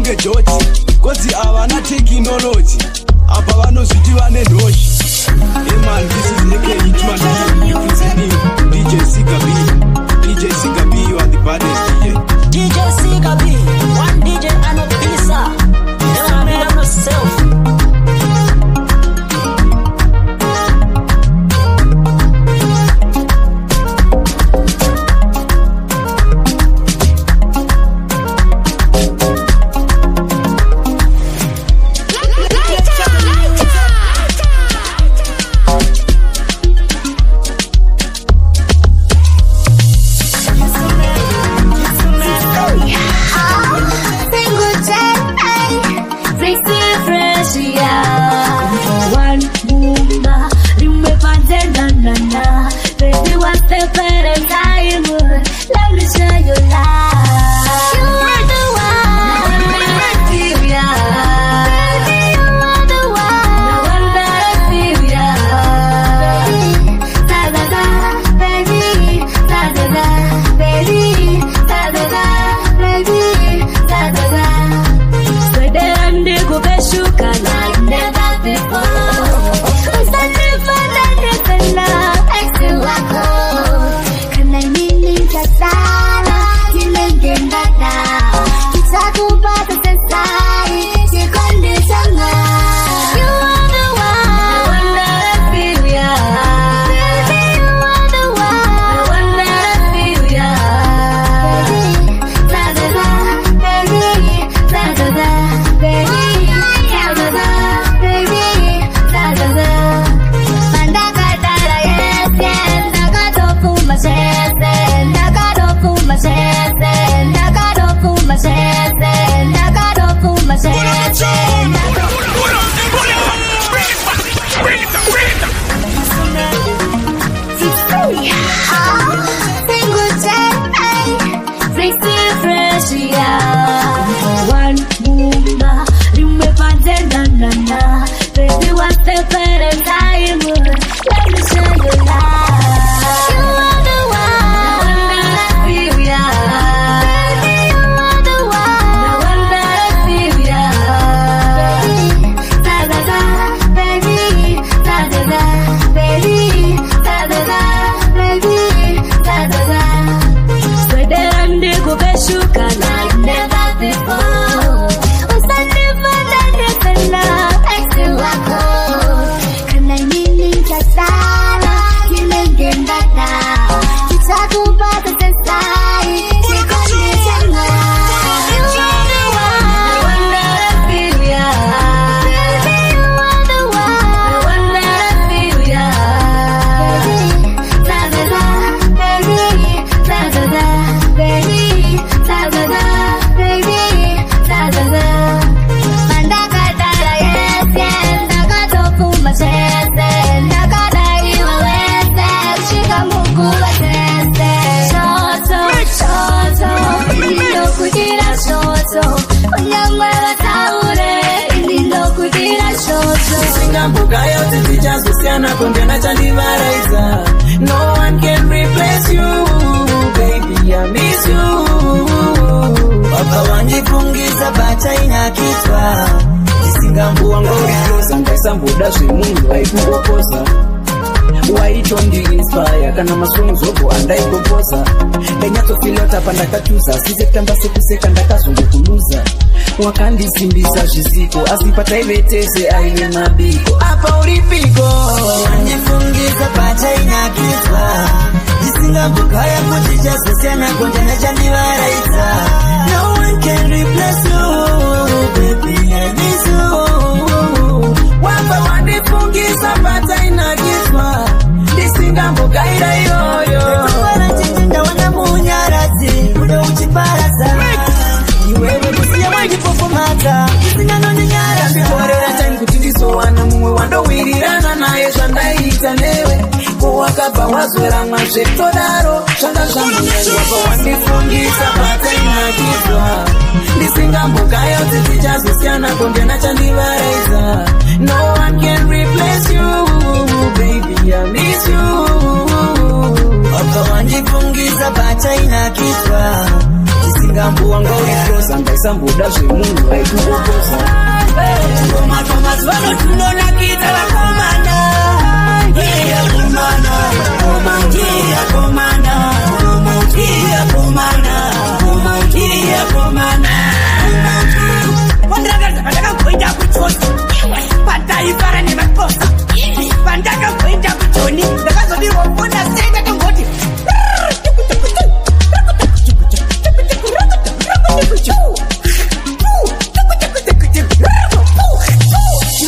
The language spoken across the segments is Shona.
kunge George kozi avana technology apa vanozviti vane nhoshi. Hey man, this is AK Hitman representing DJ Sika B. DJ Sika B, you are the baddest DJ. DJ Sika B, one DJ and a pizza. Never made of myself. No one can replace you, baby, I miss you. Baba wanjifungiza bacha inakitwa Kisingambu ngori kosa Nkaisambu dashi mungu haikukosa Waichondi inspire Kana maswongs robo andai kuposa Kenyato filota panda kachuza September sekuseka ndakazungu kuluza Wakandi simbisa jiziko Asipata ivetese aiwe mabiko Apa uripiko Wanjifungiza bacha inakitwa Kisingambu kaya kuchicha Sesiana konjana chandi waraita No one can replace you, baby, I miss you. Wapa wandifungiza bata inagizwa Disingambo gaira yoyo Tukwana chichinda wana munyarazi Mudo uchiparaza Iwewe kusiya wajipofumata Disingano nyarazi Korera changu kutidiso wana muwe wando wirirana na yesha ndaita newe Kuwakaba wazwera masheto daro Shanda shangu nyangu wapa wandifungiza bata inagizwa Disingambo kaya utiticha Susiana konjana chandi wareza No one can replace you, baby, I miss you. Wapa wanjifungiza bacha inakitwa ndisingambu wanga urifroza ngaisambuda zvemunhu aikukokoza ngoma twamazuva tunonakidza vakomana komana wandakadza pandakagoita kuchosa pataifara nemakosa pandakagoita kujoni ndakazodirwa kuona sei ndakangoti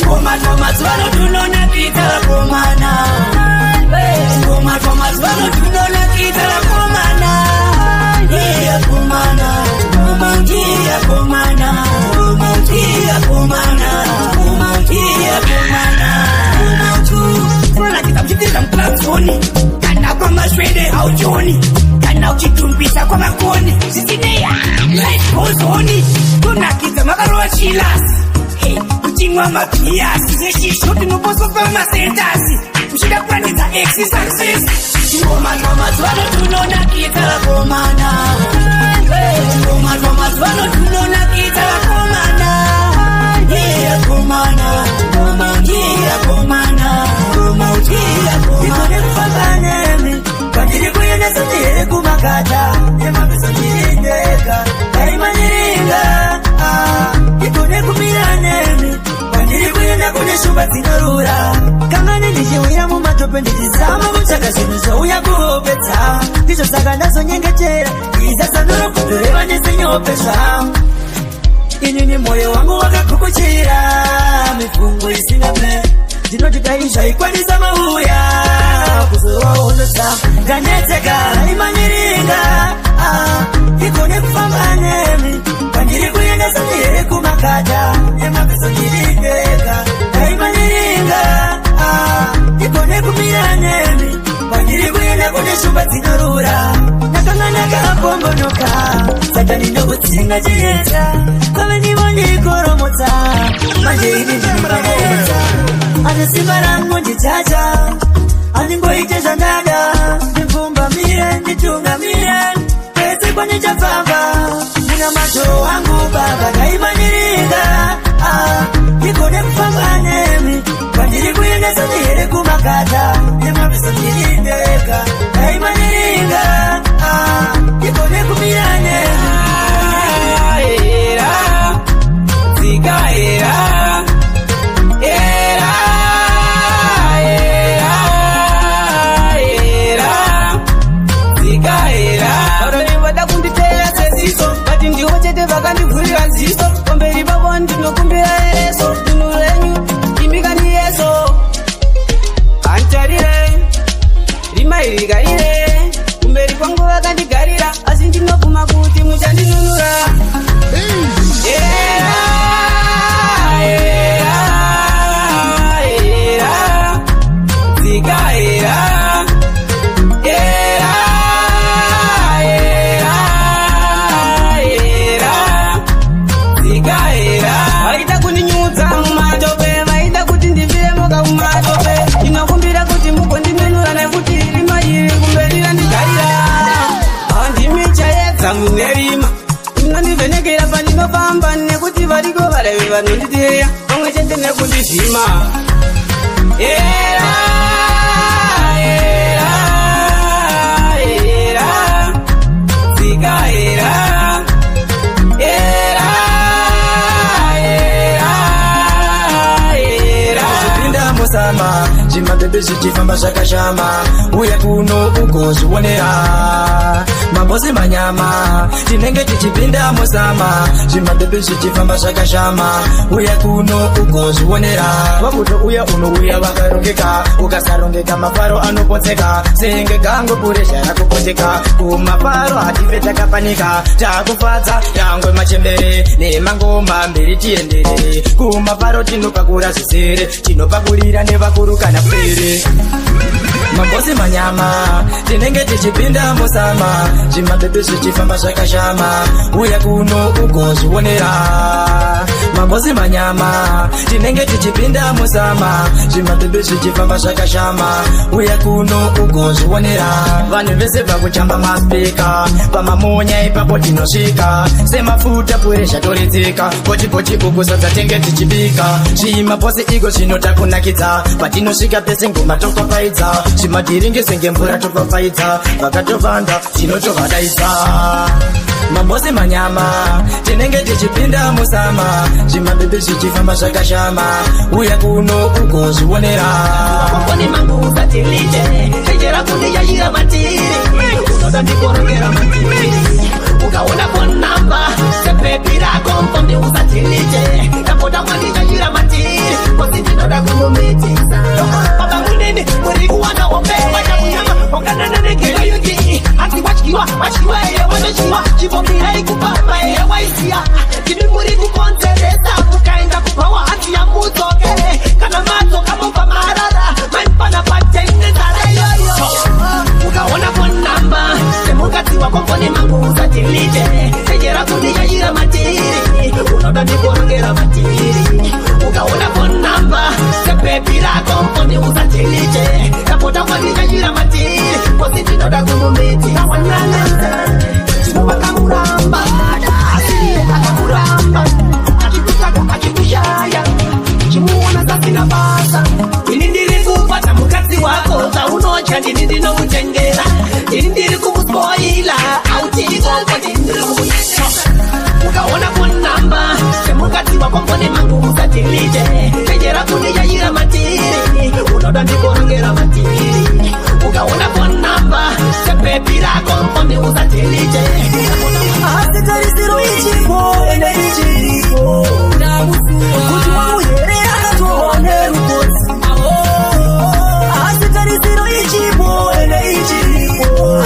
ngoma twamazuvano tunonakidza vakomana ngoma twamazuvano tunonakidza vakomana tunonakidza kuchitiriza muplazoni kana kwamaswede haujoni kana uchitumbisa kwamakoni zisineya laifozoni tunakidza makarova chilasi kuchimwa mapiyasi zeshisho tinoposopa masentasi kuchida kuranidza exi success ngoma twamazuvano tunonakidza vakomana ngoma twamazuvano tunonakidza vakomana ikone kufamba nemi kwandiri kuendesa ndiheri kumakata nemapeso ndiriindeka kaimaniringa ikone kumira nemi kwandiri kuenda kune shumba dzinorura kangane ndichiwira mumatope ndichizama kutsvaka zvinhu zvouya kuhopedza ndizvo saka ndazonyengetera izasanuro kudhoreva nesenyope zvangu inini mwoyo wangu wakakukuchira mifungo isingape ndinoti dai zvaikwanisa mauya kuzovaonesa ndanetseka imaniringa ikone kufamba nemi kwandiri kuendesa ndiheri kumakata nemapeso ndiriindeka daimaniringa ikone kumira nemi kwandiri kuenda kune shumba dzinorura nakanga nakapombonoka saka ndinokutsinga chiedza kwave ndivondikoromotsa manje ini ndinomaedza ane simba rangu ndichacha andingoite zvandada ndipfumbamire nditungamire kwese kwanichafamba muna mato wangu baba daimaniringa ikone kufamba nemi kwandiri kuendesa ndiheri kumakata nemapeso ndiriindeka daimaniringa ikone kumira nemi vakandivhurira nziso pamberi pavo ndinokumbira ereso dunhu renyu imbikani yeso anditarire rimairigarire kumberi kwangu vakandigarira asi ndinobvuma kuti muchandinunura vaida kundinyudza mumatope vaida kuti ndifire moka mumatope ndinokumbira kuti mugondinunura nekuti rima iri kumberi randigarira handimi chaedza munerima inondivhenekera pandinofamba nekuti variko varavi vanonditeya pamwe chete nekundizvima zvimabhebhe zvichifamba zvakashama uye kuno ugozvionera mabosi manyama tinenge tichipinda musama zvimabhebhe zvichifamba zvakashama uye kuno ugozvionera vakutouya unouya vakarongeka ukasarongeka mafaro anopotseka senge gango puresha rakupoteka kumafaro hatife takapanika takufadza yangwe machembere nemangoma mberi tienderere kumafaro tinopakura zvisere tinopakurira nevakuru kana pere Mambosi manyama tinenge tichipinda musama zvimabebe zvichifamba zvakashama uya kuno ugozvionera mambosi manyama tinenge tichipinda musama zvimabebe zvichifamba zvakashama uya kuno ugozvionera vanhu vese vakuchamba maspika pamamonya ipapo tinosvika semafuta pure zvatoredzeka pochipochi ukusadza tenge tichibika zvimaposi iko zvinotakunakidza patinosvika pese ngoma tofafaidza zvimadhiringi senge mvura tofafaidza vakatovanda tinotovadaidza mambosi manyama tinenge tichipinda musama zvimabebe zvichifamba zvakashama uya kuno ugozvionera Kone mangu usatilite Kejera kune yajira matiri Unoda ndikorogera matiri Ukaona phone number Sepepi rako mkonde usatilite Kapoda mwani yajira matiri Kosi tinoda kumumitiza Baba munene Muri kuwana wombe Waja kunyama Ongana nane kega yuki Ati wachikiwa Wachikiwa eye wanashiwa Chiboki hei kupapa eye waisia Kimi muri kukonsereza Mukaenda kupawa Ati ya mutoke Kana mato kama pamarara Manpana patende zare yoyo Ukaona phone number Semukati wako phone mangu usatilite Sejera kuni yajira matiri Unoda nikorogera matiri Ukaona phone number Sepepi rako phone usatilite Kapota wani yajira matiri Kosi tinoda kumumiti Kawanana Chinoba kamuramba Asile akamuramba Achikusaga achikushaya Chimuona sasina basa Inindiri kupata mukati wako Zaunocha ndini no mutengera Inindiri kumuspoila Auti koko ndindiri kumuyesha Ukaona phone number Semukati wako phone mangu usatilite Kejera kuni yajira matiri Unoda ndikorogera matiri Ukaona phone number Sepepi rako phone usatilite asitarisiro ichipo ene ichiripo kuti wamuhere akatoone rukosi asitarisiro ichipo ene ichiripo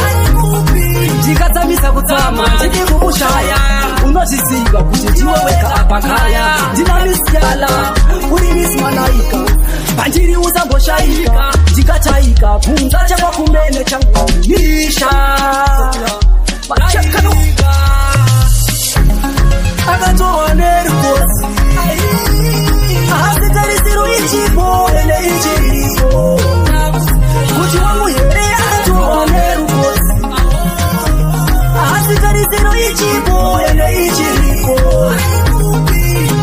ndikadzamisa kutsama ndiri kukushaya unozviziva kuti ndiwe wega apakaya ndina misyala uri misimanaika pandiri usamboshaika ndikataika kunza chakwakumene changu nisha Chakanuka akatoa nerukosi asitarisiro ichipo ene ichiripo kuti wamuhere akatoa nerukosi asitarisiro ichipo ene ichiripo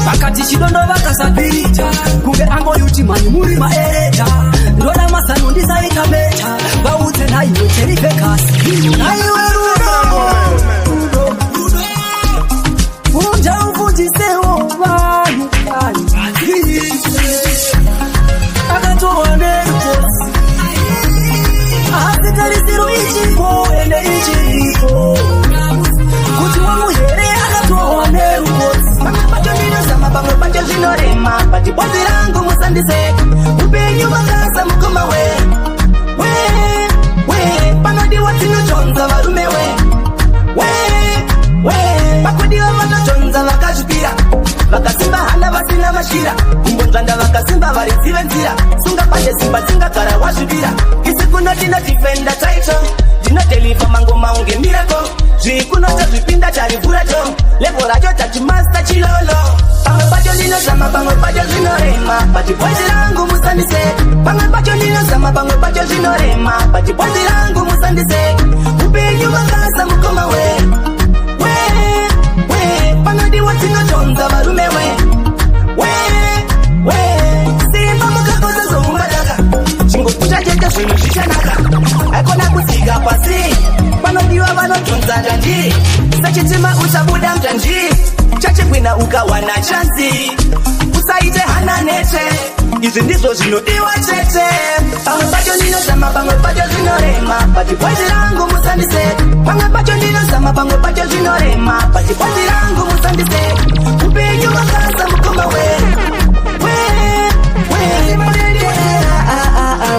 pakati chidondo vakasapirita kunge angoyuti mani muri maereta ndoda masano ndisaita beta vaudze naiwe cherifekasi naiwe Unja ufujisewo vanhu kani akatoa nerukosi asitarisiro ichipo ene ichiripo kuti wamuhere akatoa nerukosi pacho ndinozama pamwe pacho zvinorema pati bhodzi rangu musandiseka upenyu vakasa mukoma we panodiwa tinotonza varume pakudiwa vanotonza vakazvipira vakasimba hana vasina mashira kumbonzvanda vakasimba varidzive nzira sunga pande simba dzingagara wazvipira isi kunotina difenda taito ndinodeliva mangoma unge miracle zvikunota zvipinda tarivhuracho levo racho tachimasta chilolo pamwe pacho ndinozama pamwe pacho zvinorema pati bhodzi rangu musandiseka pamwe pacho ndinozama pamwe pacho zvinorema pati bhodzi rangu musandiseka upenyu vakasa mukoma panodiwa tinotonza varume simba mukakoza zoumbadaka chingokuta chete zvinhu zvichanaka aikona kutsika pasi panodiwa vanotonza njanji sachitima usabuda mjanji chachigwina ukawana chanzi usaite hana nete izvi ndizvo zvinodiwa chete pamwe pacho ndinozama pamwe pacho zvinorema pati bhodzi rangu musandiseka pamwe pacho ndinozama pamwe pacho zvinorema pati bhodzi rangu musandiseka upenyu vakasa mukoma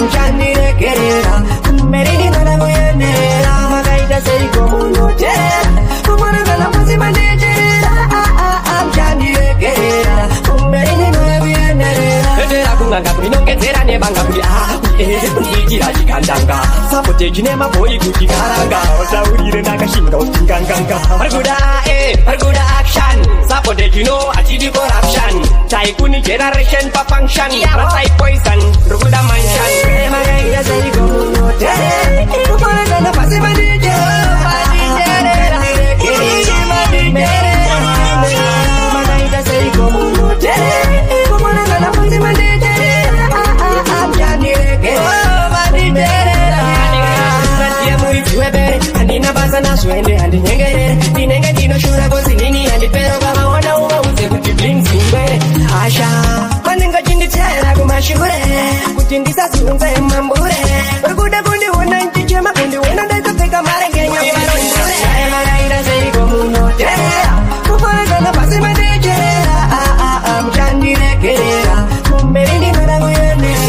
mchandiregerera kumeringana muyenera makaita seiko munotera kumonezana muzimandejerera mchandiregerera kumeringana muyenera Kunganga kuinongedzera nebanga kuti kuitira chikanda stage nema boy kuti karanga otaurire nakashinga utinganganga parikuda action support you know atidi corruption tycoon generation pa function rasai poison rukuda mansion magaida saigo munote kupona na pasi madije magaida saigo munote kupona na pasi madije andina basa naswende andinyengere ndinenge ndinoshura kozi nini andipero vavaona uvauze kuti blimzimbere asha kwaninga chinditera kumashure kuti ndisazunze mambure urikuda kundiona nchichema kundiona ndaitopfeka marengenyamaraira seiko munotera kufanana pasi mandijerera muchandiregerera kumberi ndinodakuyendera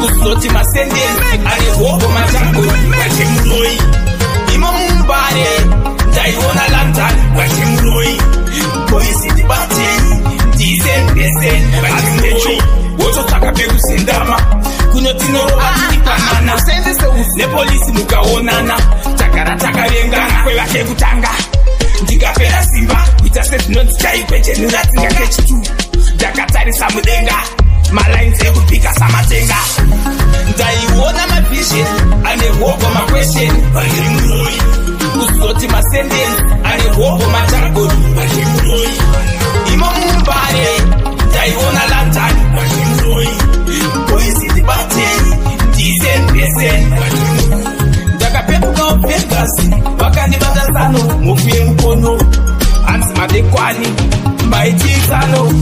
Uzoti masendezi alihobo matango Wachemuroi Ima mumbare Ndaiona lantan Wachemuroi Polisi dibati Dizen besen Wachemuroi Woto taka peru sendama Kunotinoro atipanana Ne polisi mukaonana Takara takavengana Kwe wake kutanga Ndiga pera simba Itaset notikai kweche Nuratinga kechitu Jakatari samudenga Malines ekupika samatenga Ndaiona mavision Anehogo maquestion Wachemuroi Uzoti masendezi Anehogo matango Wachemuroi Ima mumbare Ndaiona lantan Wachemuroi Polisi dibati Dizen besen Ndakapepuka upengasi Wakanibata sano Mufie mkono Ansi madekwani Mbaitizano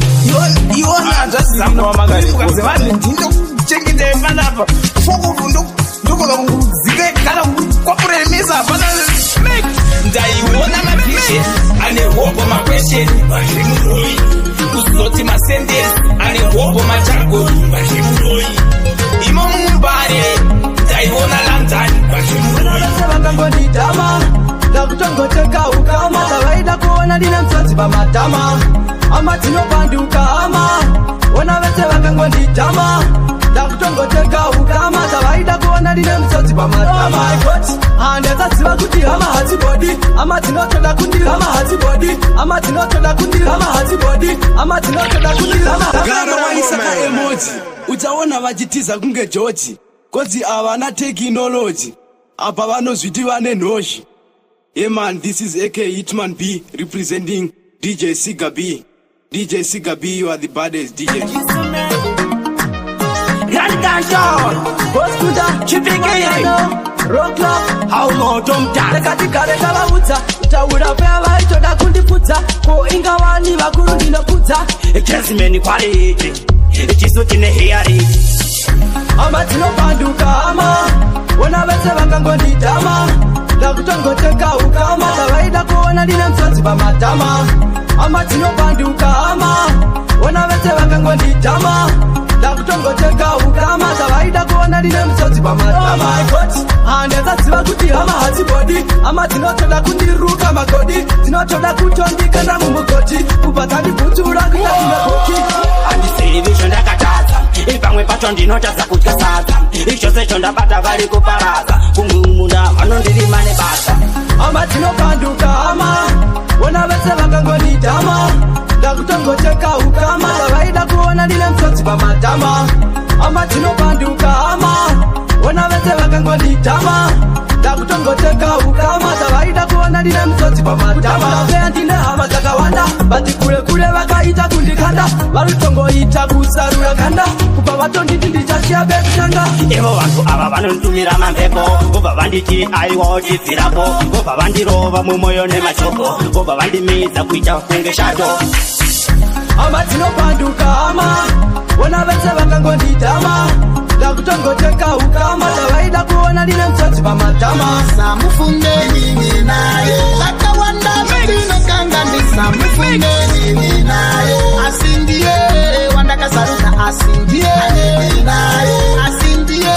Iona just some no magari because the ndindo chekide manapa foku ndoko nguzike kana kwapure meza bana make ndaiona mavision ane hobo ma question Wachemuroi Uzoti masendezi ane hobo matango Wachemuroi Ima mumbare ndaiona lantan Wachemuroi vakangonditama ndakutongoteka ukama tavaida kuona ndine msodzi pamatama ama tinopanduka ama ona vese vakangonditama ndakutongoteka ukama tavaida kuona ndine msodzi pamatama handezaziva kuti hama hadzibodi ama tinotoda kundirama hadzibodi ama tinotoda kundirama hadzibodi ama tinotoda kundirama gara waisaka emoji uchaona vachitiza kunge George kodzi avana technology apa vanozviti vane nhoshi. Yeah man, this is AK Hitman B representing DJ Siga B. DJ Siga B, you are the baddest DJ. Grand Canton Boskuda Chipike Rock Club How more don't dance Katika kavaudza utaura pea vaitoda kundipudza ko ingavani vakuru ndinopudza Jasmine quality Chisuti nehiari ama tinopanduka ama ona vese vakangonditama ndakutongoteka ukama tavaida kuona ndine msodzi pamatama ama tinopanduka ama ona vese vakangonditama ndakutongoteka ukama tavaida kuona ndine msodzi pamatama handezaziva kuti hama hadzibodi ama tinotoda kundiruka magodi tinotoda kutondikanda mumugoti kubva tandibhutura kuita kumebuki handisirizvo ndakatadza ipamwe pacho ndinotadza kutya sadza icho secho ndabata vari kuparaza kumumunda vanondirima nebasa ama tinopanduka ama ona vese vakangonditama ndakutongoteka ukama tavaida kuona ndine msodzi pamatama ama tinopanduka ama ona vese vakangonditama ndakutongoteka ukama tavaida kuona ndine msodzi pamatama pea ndine hama dzakawanda bati kule kule vakaita kundikanda varutongoita kusarura kanda kubva vatonditi ndichasiya bekutanga ivo vantu ava vanonditumira mamhepo vobva vanditi aiwawo chibvirapo vobva vandirova mumwoyo nemashoko vobva vandimidza kuita kunge shato ama tinopanduka ama ona vese vakangonditama ndakutongoteka ukama tavaida kuona ndine msodzi pamatama samufungeni naye akawanda vinokanga ndisamufungeni naye asindie wandakasaruka asindie naye asindie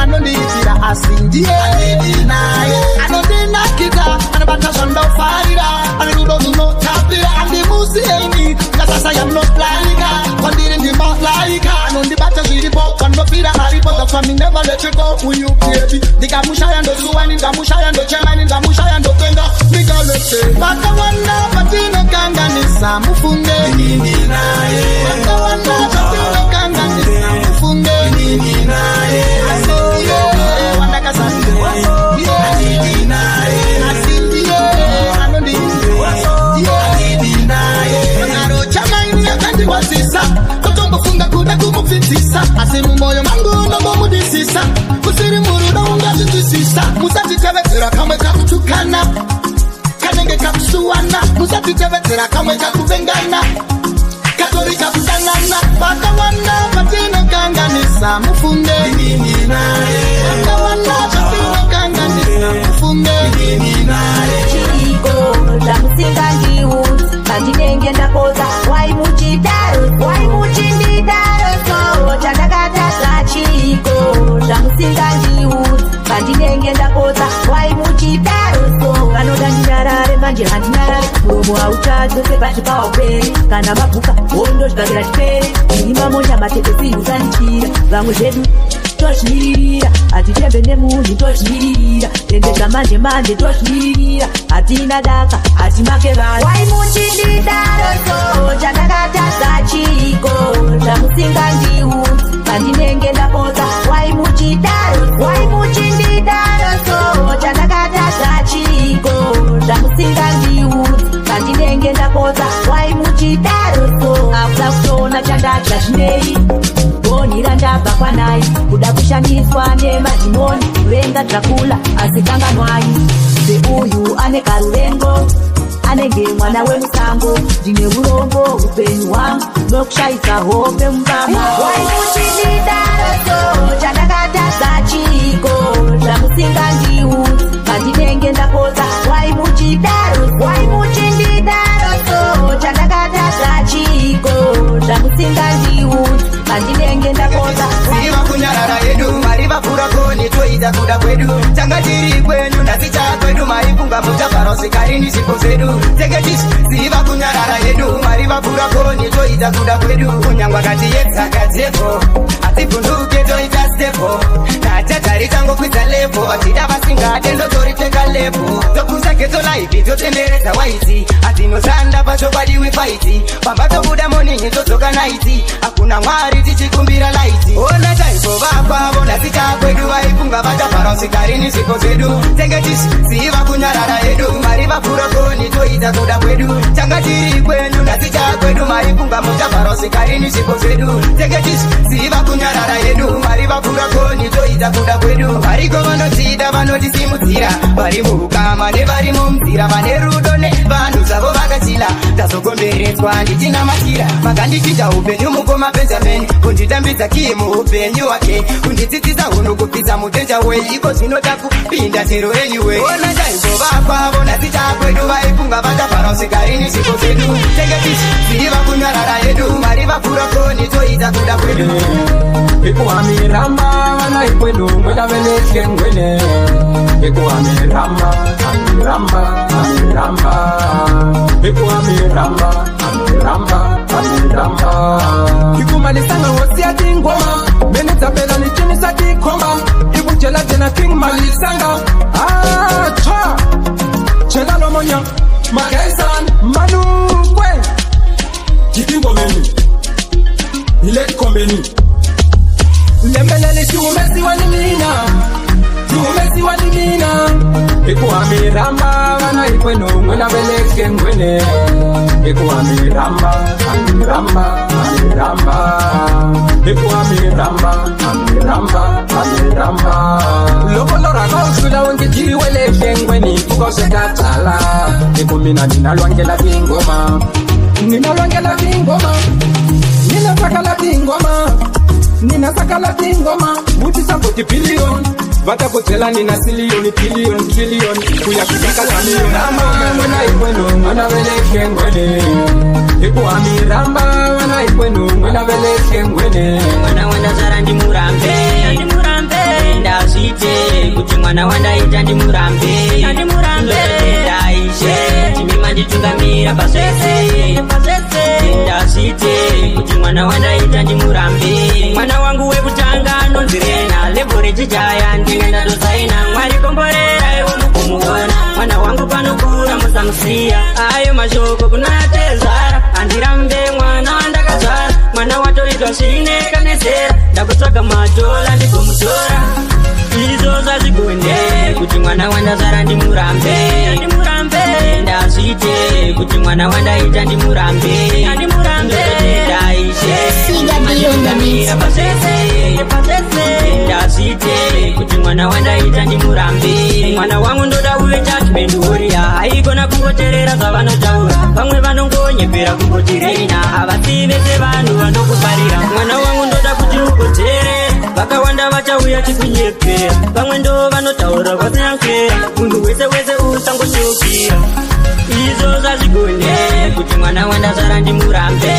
anondiitira asindie naye anondinakita anabatazvandofarira anerudo runotapira andimusieni ngasasa yamnotlaika kwandiri ndimalaika anondibata zviripo kwandofira aripo for me never let you go. Will you baby? Nikamushaya ndo suwani, nikamushaya ndo chemani, nikamushaya ndo tenga. Nikalete Baka wanda patino kanga nisa mufunge Nini nae Baka wanda patino kanga nisa mufunge Nini nae Asindie Wanda kasande Nini nae Asindie Anondi Nini nae Naro chama ini ya kandi wasisa Kotombo funga kuda kumufitisa Asimu moyo mangu nombo mudisisa Kusiri muru na unga tutusisa Musati tebe tira kamwe kakutukana Kanenge kapsuana Musati tebe tira kamwe kakubengana Katori kaputangana Baka wanda patino kanga nisa mufunge Nini nae Baka wanda patino kanga nisa mufunge Nini nae Chiko, damusinga ndiwuzi Kandinenge ndakoza Wai muchindidaro So, chandakatasa Chiko, damusinga ndiwuzi Kandinenge ndakoza Wai muchidaro So, kanoda ndinarare manje handinarare Muromo hauchadzo sepachi paupere Kana mabuka, ondo chikagera chipere Inimamonya matepesi uzanichira Vamwe zvedu toshmirira atitembe nemunhu toshmirira tendeza manje manje toshmirira hatina daka hatimake vanhu waimuchindidaro so chandakatadza chiko ndamusinga ndiudzi pandinenge ndapoza waimuchindidaro so chandakatadza chiko ndamusinga ndiudzi pandinenge ndapoza waimuchidaro so akuda kutoona chandadya zvinei bonira ndabva kwanai kuda kushandiswa nemadhimoni kuvenga Dracula asikanganwai seuyu ane karuvengo anenge mwana wemusango ndine urombo upenyu hwangu nokushaisa hope mubama waimuchindidaro so chandakatadza chiko ndamusinga ndiudzi pandinenge ndapoza waimuchindidaro so chandakatadza chiko ndamusinga ndiudzi pandinenge ndapoza Siva kunyarara yedu mariva pura koni toida kuda kwedu Changa tiri kwenyu nasi cha kwedu maifunga mutafaro sikarini sipo zedu Tegetish siva kunyarara yedu mariva pura koni toida kuda kwedu Kunyangwa kati yetsa kateko atipunduke toita stepo Na chatari tango kwita lepo Atida basinga tendo toriteka lepo Tokuza keto laipi totendereza waiti Atino sanda pacho badi we fighti Pambato buda morning totoka nighti Hakuna mwari tichikumbira laiti Ona taipo vapa bona sita kwedu Waifunga bata paro sikarini sipo zedu Tegetish siva kunyarara yedu Mariva pura koni toida kuda kwedu Changa tiri kwenyu nasita kwedu Maifunga muta paro sikarini sipo zedu Tegetish siva kunyarara yedu Mariva pura koni toida kuda kwedu Variko vanotida vanotisimudzira Vari muhukama nevari mumzira Vane rudo nevanhu zavo vakachila Tazokomberetswa ndichina matira Makandichita upenyu mukoma Benjamin Kunditambidza kiye muupenyu wake Kundidzidzisa hunhu kupidza mutenja wei Iko zvinota kupinda chero anyway Ona chaizovakwa vona sita kwedu Vaifunga vatafara usikarini sipo zedu Tegetish siva kunyarara yedu Mariva pura koni toita kuda kwedu Ikuamiramba wana ikwenu Mweda veleke ngwene Ikuamiramba Amiramba Ikumalisanga wosi ati ngoma Menitapela ni chini sati koma Ibuchela jena king malisanga Cha Chela lomonya Magaisan Manu kwe Kipingo meni Ile kombeni Lembelele shumesi walimina Ikuamiramba wana ikwenu Mwena veleke ngwene Ikuamiramba Lokolora kosula wange jiweleke ngweni Kukose katala Ikumina ninalwangela vingoma Ninasakala vingoma Muti sapoti billion Vatakotela nina silioni trillion Kuyakitaka trillion Mwana ikwenu mwana veleke ngwene Ikuamiramba wana ikwenu mwana veleke ngwene Mwana wanda zara ndi murambe Ndazite kuti mwana wanda ita ndi murambe Ndaishe timima nditungamira pasese Ndazite kuti mwana wanda ita ndi murambe Mwana wangu wekutanga nonzirena nechijaya ndingenda tosaina Mwari komborera iwo mukumuona Mwana wangu panokura musamusiya Ayo mashoko kunatezara Andirambe mwana wandakazara Mwana watoitwa shineka nesera Ndakutsvaga madola ndikomutora Izo zazvigonde kuti mwana wandazara ndimurambe Ndazvite kuti mwana wandaita ndimurambe Ndaishe ndamira pasese Ndazvite kuti mwana wandaita ndimurambe Mwana wangu ndoda uve judgment warrior Haigona kungoteerera zvavanotaura Vamwe vanongonyepera kungotireina Havasi vese vanhu vanokufarira Mwana wangu ndoda kuti ugoteerera Vakawanda vachauya chikunyepera Vamwe ndo vanotaura vasinakera Munhu wese wese usangoshokira Izo zazvigonde kuti mwana wandazara ndimurambe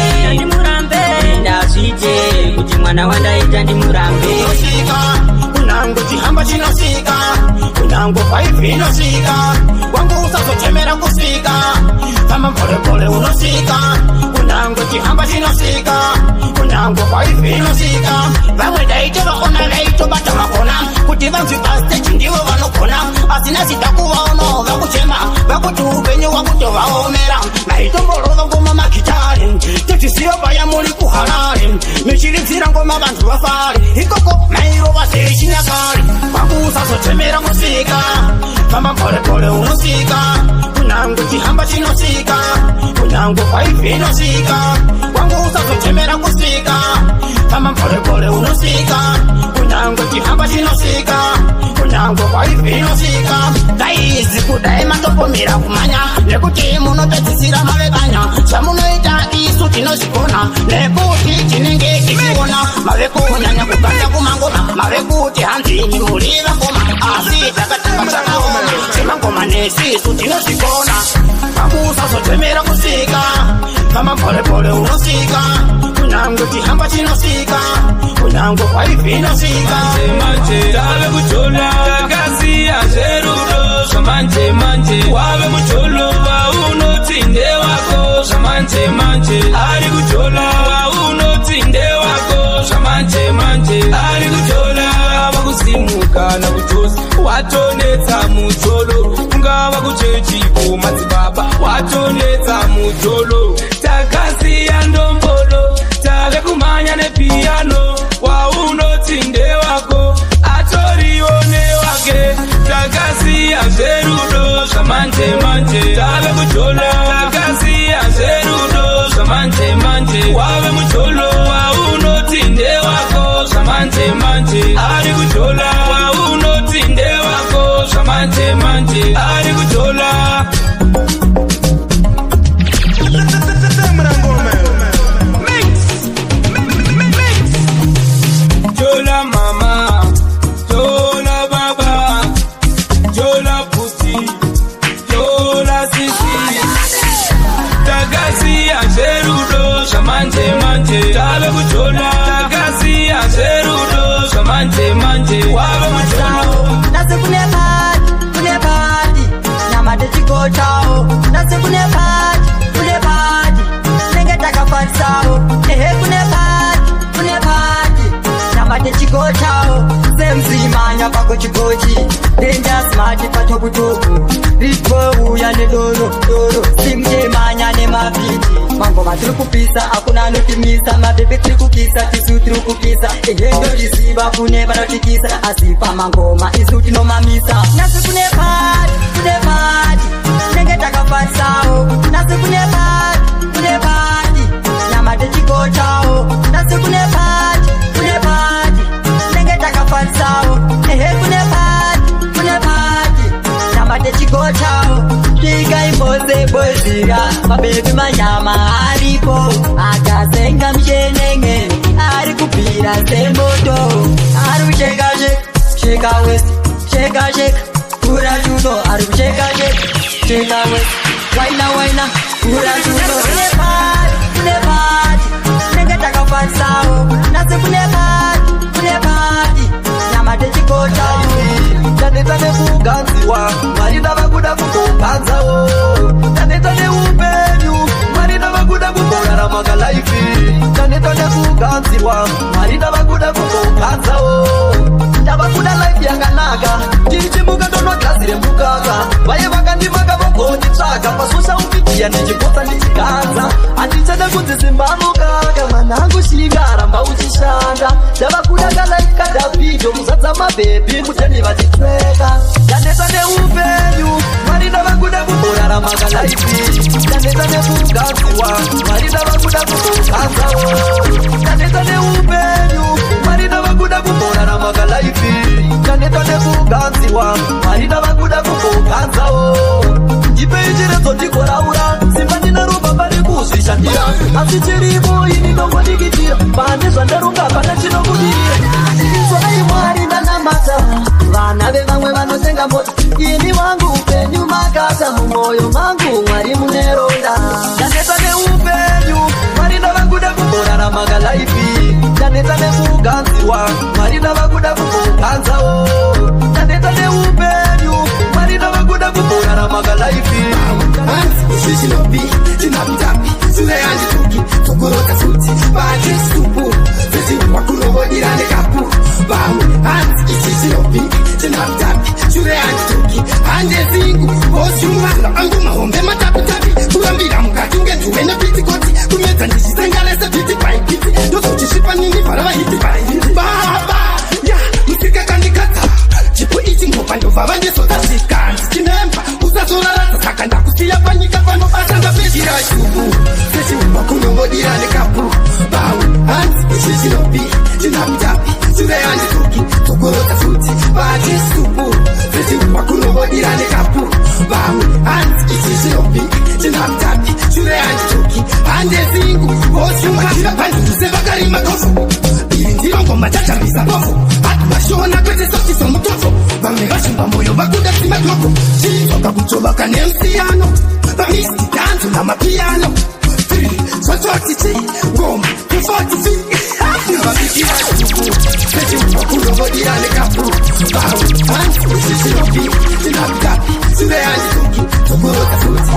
Ndazvite kuti mwana wandaita ndimurambe Kunango chihamba chinosika Kunango paipi inosika Wangu usazochemera kusika Kama pole unosika Kunango chihamba chinosika Kunango paipi inosika Vamwe daite vakona leito bata vakona Kuti vanzi baste chindiwe vanokona Asina sita kuvaono vakuchema Vakuti upenyu wakutovaomera Naitombolova ngoma makitari Tetisiyo baya muli kuharari Michiritsira ngoma vantu vafari Ikoko mairo vaseichinyakari Wangu usazochemera kusika Kama pole unosika Kunango chihamba chinosika Kunango paipi inosika Wangu usazochemera kusika Kama pole unosika Kunango chihamba chinosika Kunango paipi inosika Daizi kudai matopomira kumanya Nekuti munopedzisira mavekanya Chamunoita isu tinozvikona Nekuti chinenge chichiona Mavekunyanya kuganda kumangoma Mavekuti hanzini muri vangoma Asi takatamba chakaona Chemangoma nesisu tinozvikona Wangu usazochemera kusika Kama pole unosika Kunango chihamba chinosika Kunango paipi inosika Manje tave kuchola Kasi ya zerudo Shamanje Wave kucholo wa unotinde wako Shamanje Ari kuchola wa unotinde wako Shamanje Ari kuchola Wakusimuka na kuchosa Watoneta mucholo Ungawa kuchechi kumazibaba Watoneta mucholo Takasi ya ndombolo Tave kumanya ne piano Wa unotinde wako Atorione wake Takasi ya zerudo Shamanje Tave kuchola Takasi ya zerudo Shamanje Wawe mucholo Wa unotinde wako Shamanje Ari kuchola Wa unotinde wako Shamanje Ari kuchola Chola mama, chola baba, chola puti, chola sisi. Takasi ya zerudo, shamanje, tave kuchola. Takasi ya zerudo, shamanje, wawe muchola. Nasi kune party, nyama de chiko chao. Nasi kune party, nenge taka fatsao. Kune party, nyama de chiko chao. Semzima nyapa kochikochi, danger smart patobutobu. Ritbo uya ne doro, simje manya ne mapiti. Mango matru kupisa, hakuna nutimisa. Mabebe tru kukisa, tisu tru kukisa. Ehendo jisiba kune banotikisa. Asipa mangoma, isuti no mamisa. Nasi kune party, nenge taka fatsao. Nasi kune party, nyama de chiko chao. Nasi kune party, nenge taka fatsao. Kune party, nyama de chiko chao. Kika imboze bozira, mabebi manyama alipo. Akasenga mshenenge, ari kupira semboto. Ari shake west, shake. Pura judo, ari shake west. Waina, pura judo. Kune party, nenge taka fatsao. Nasi kune party, nyama de chiko chao. Tanetane kuganziwa, marina vakuda kukupanzawo. Tanetane upenyu, marina vakuda kukorara makalaifi. Tanetane kuganziwa, marina vakuda kukupanzawo. Tavakuda kaka pasosha upitia nichipota nichikaza atichada kudzisimbamuka kamwanangu shingaramba uchishanda ndavakudakalaika Davido muzadza mabhebhi muteni vachitsveka ndaneta neupenyu Mwari ndavakuda kumborarama kalaifi ndaneta nekugadziwa Mwari ndavakuda kumboganzawo ndaneta neupenyu Mwari ndavakuda kumborarama kalaifi ndaneta nekugadziwa Mwari ndavakuda kumboganzawo ndipe ichiredzo ndikoraura simba ndinaruba pari kuzvishandira asi chirimo ini ndongodikitira pane zvandarunga pana chinobudirira izwai Mwari ndanamata vana vevamwe vanotenga mota ini wangu upenyu makasa mumwoyo mangu Mwari muneronda ndaneta neupenyu Mwari ndavakuda kumborarama kalaifi ndaneta nekuganziwa Mwari ndavakuda kumboganzawo ndaneta neupenyu Mwari ndavakuda kumborarama kalaifi Shishinobi, Jinapitapi, Sulayandi Tuki, Tokorota Futi, Baji Supu, Fezi Wakurobodirane Kapu, Bahu, Hansi, Shishinobi, Jinapitapi, Sulayandi Tuki, Hande Zingu, Osumala, Anguma Hombe Matapitapi, Kurambira Mukatunge, Tuwena Pitikoti, Kumeta Nishisangalesa Piti Pai Piti, Dosu Chishipa Nini Parava Hiti Pai, Baba, Ya, Musika Kandikata, Chipu Iti Mopando Vavande Sota Shikanzi, Chinempa, Usazola Sakanda Kusia Panika Pano Asanga Peshira Shubu, Feshi Wakurobodirane Kapu, Bahu, Hansi, Shishinobi, Jinapitapi, Sulayandi Tuki, Tokorota Futi, Baji Supu, Feshi Wakurobodirane Kapu, Bahu, Hansi, Shishinobi, Jinapitapi, Sulayandi Tuki, Hande Zingu, Osumala, Pandu Sevakari Makofu, Irindiro Ngoma Chacha Misa Kofu, Atmashona Kwete Soti Somutofu, Bame Vashimba Moyo Bakuda Simatoko, Chitoka Kuchoba Kanemsiano, Bamisti Danzo na Mapiano, Sototichi, Ngoma, Kufotiti, Nababikira Shubu, Feshi Wakurobodirane Kapu, Bahu, Hansi, Shishinobi, Jinapitapi, Sulayandi Tuki, Tokorota Futi.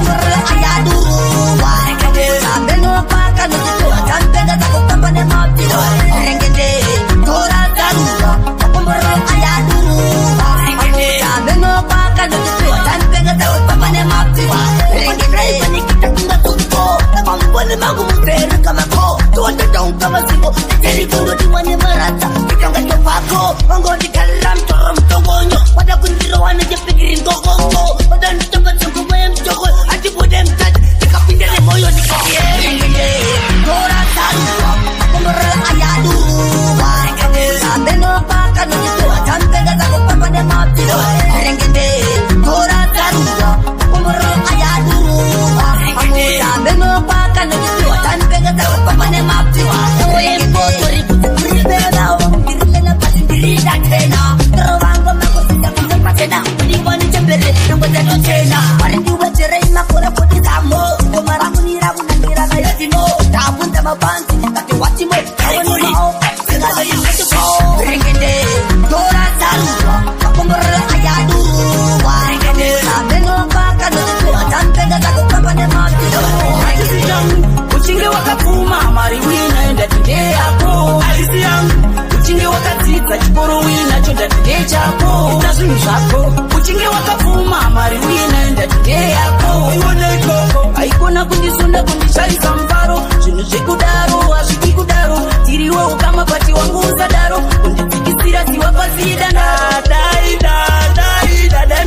Uchinge wakapfuma Mwari wina enda tinde yako Alisi yangu uchinge wakadzidza chikoro wina choda tinde chako ita zvinhu zvako uchinge wakapfuma Mwari wina enda tinde yako ione ikoko haikona kundisunda kundishaisa mufaro zvinhu zvekudaro hazviki kudaro tiriwe ukama pati wangu usadaro kunditsikisira ziwa pasi dai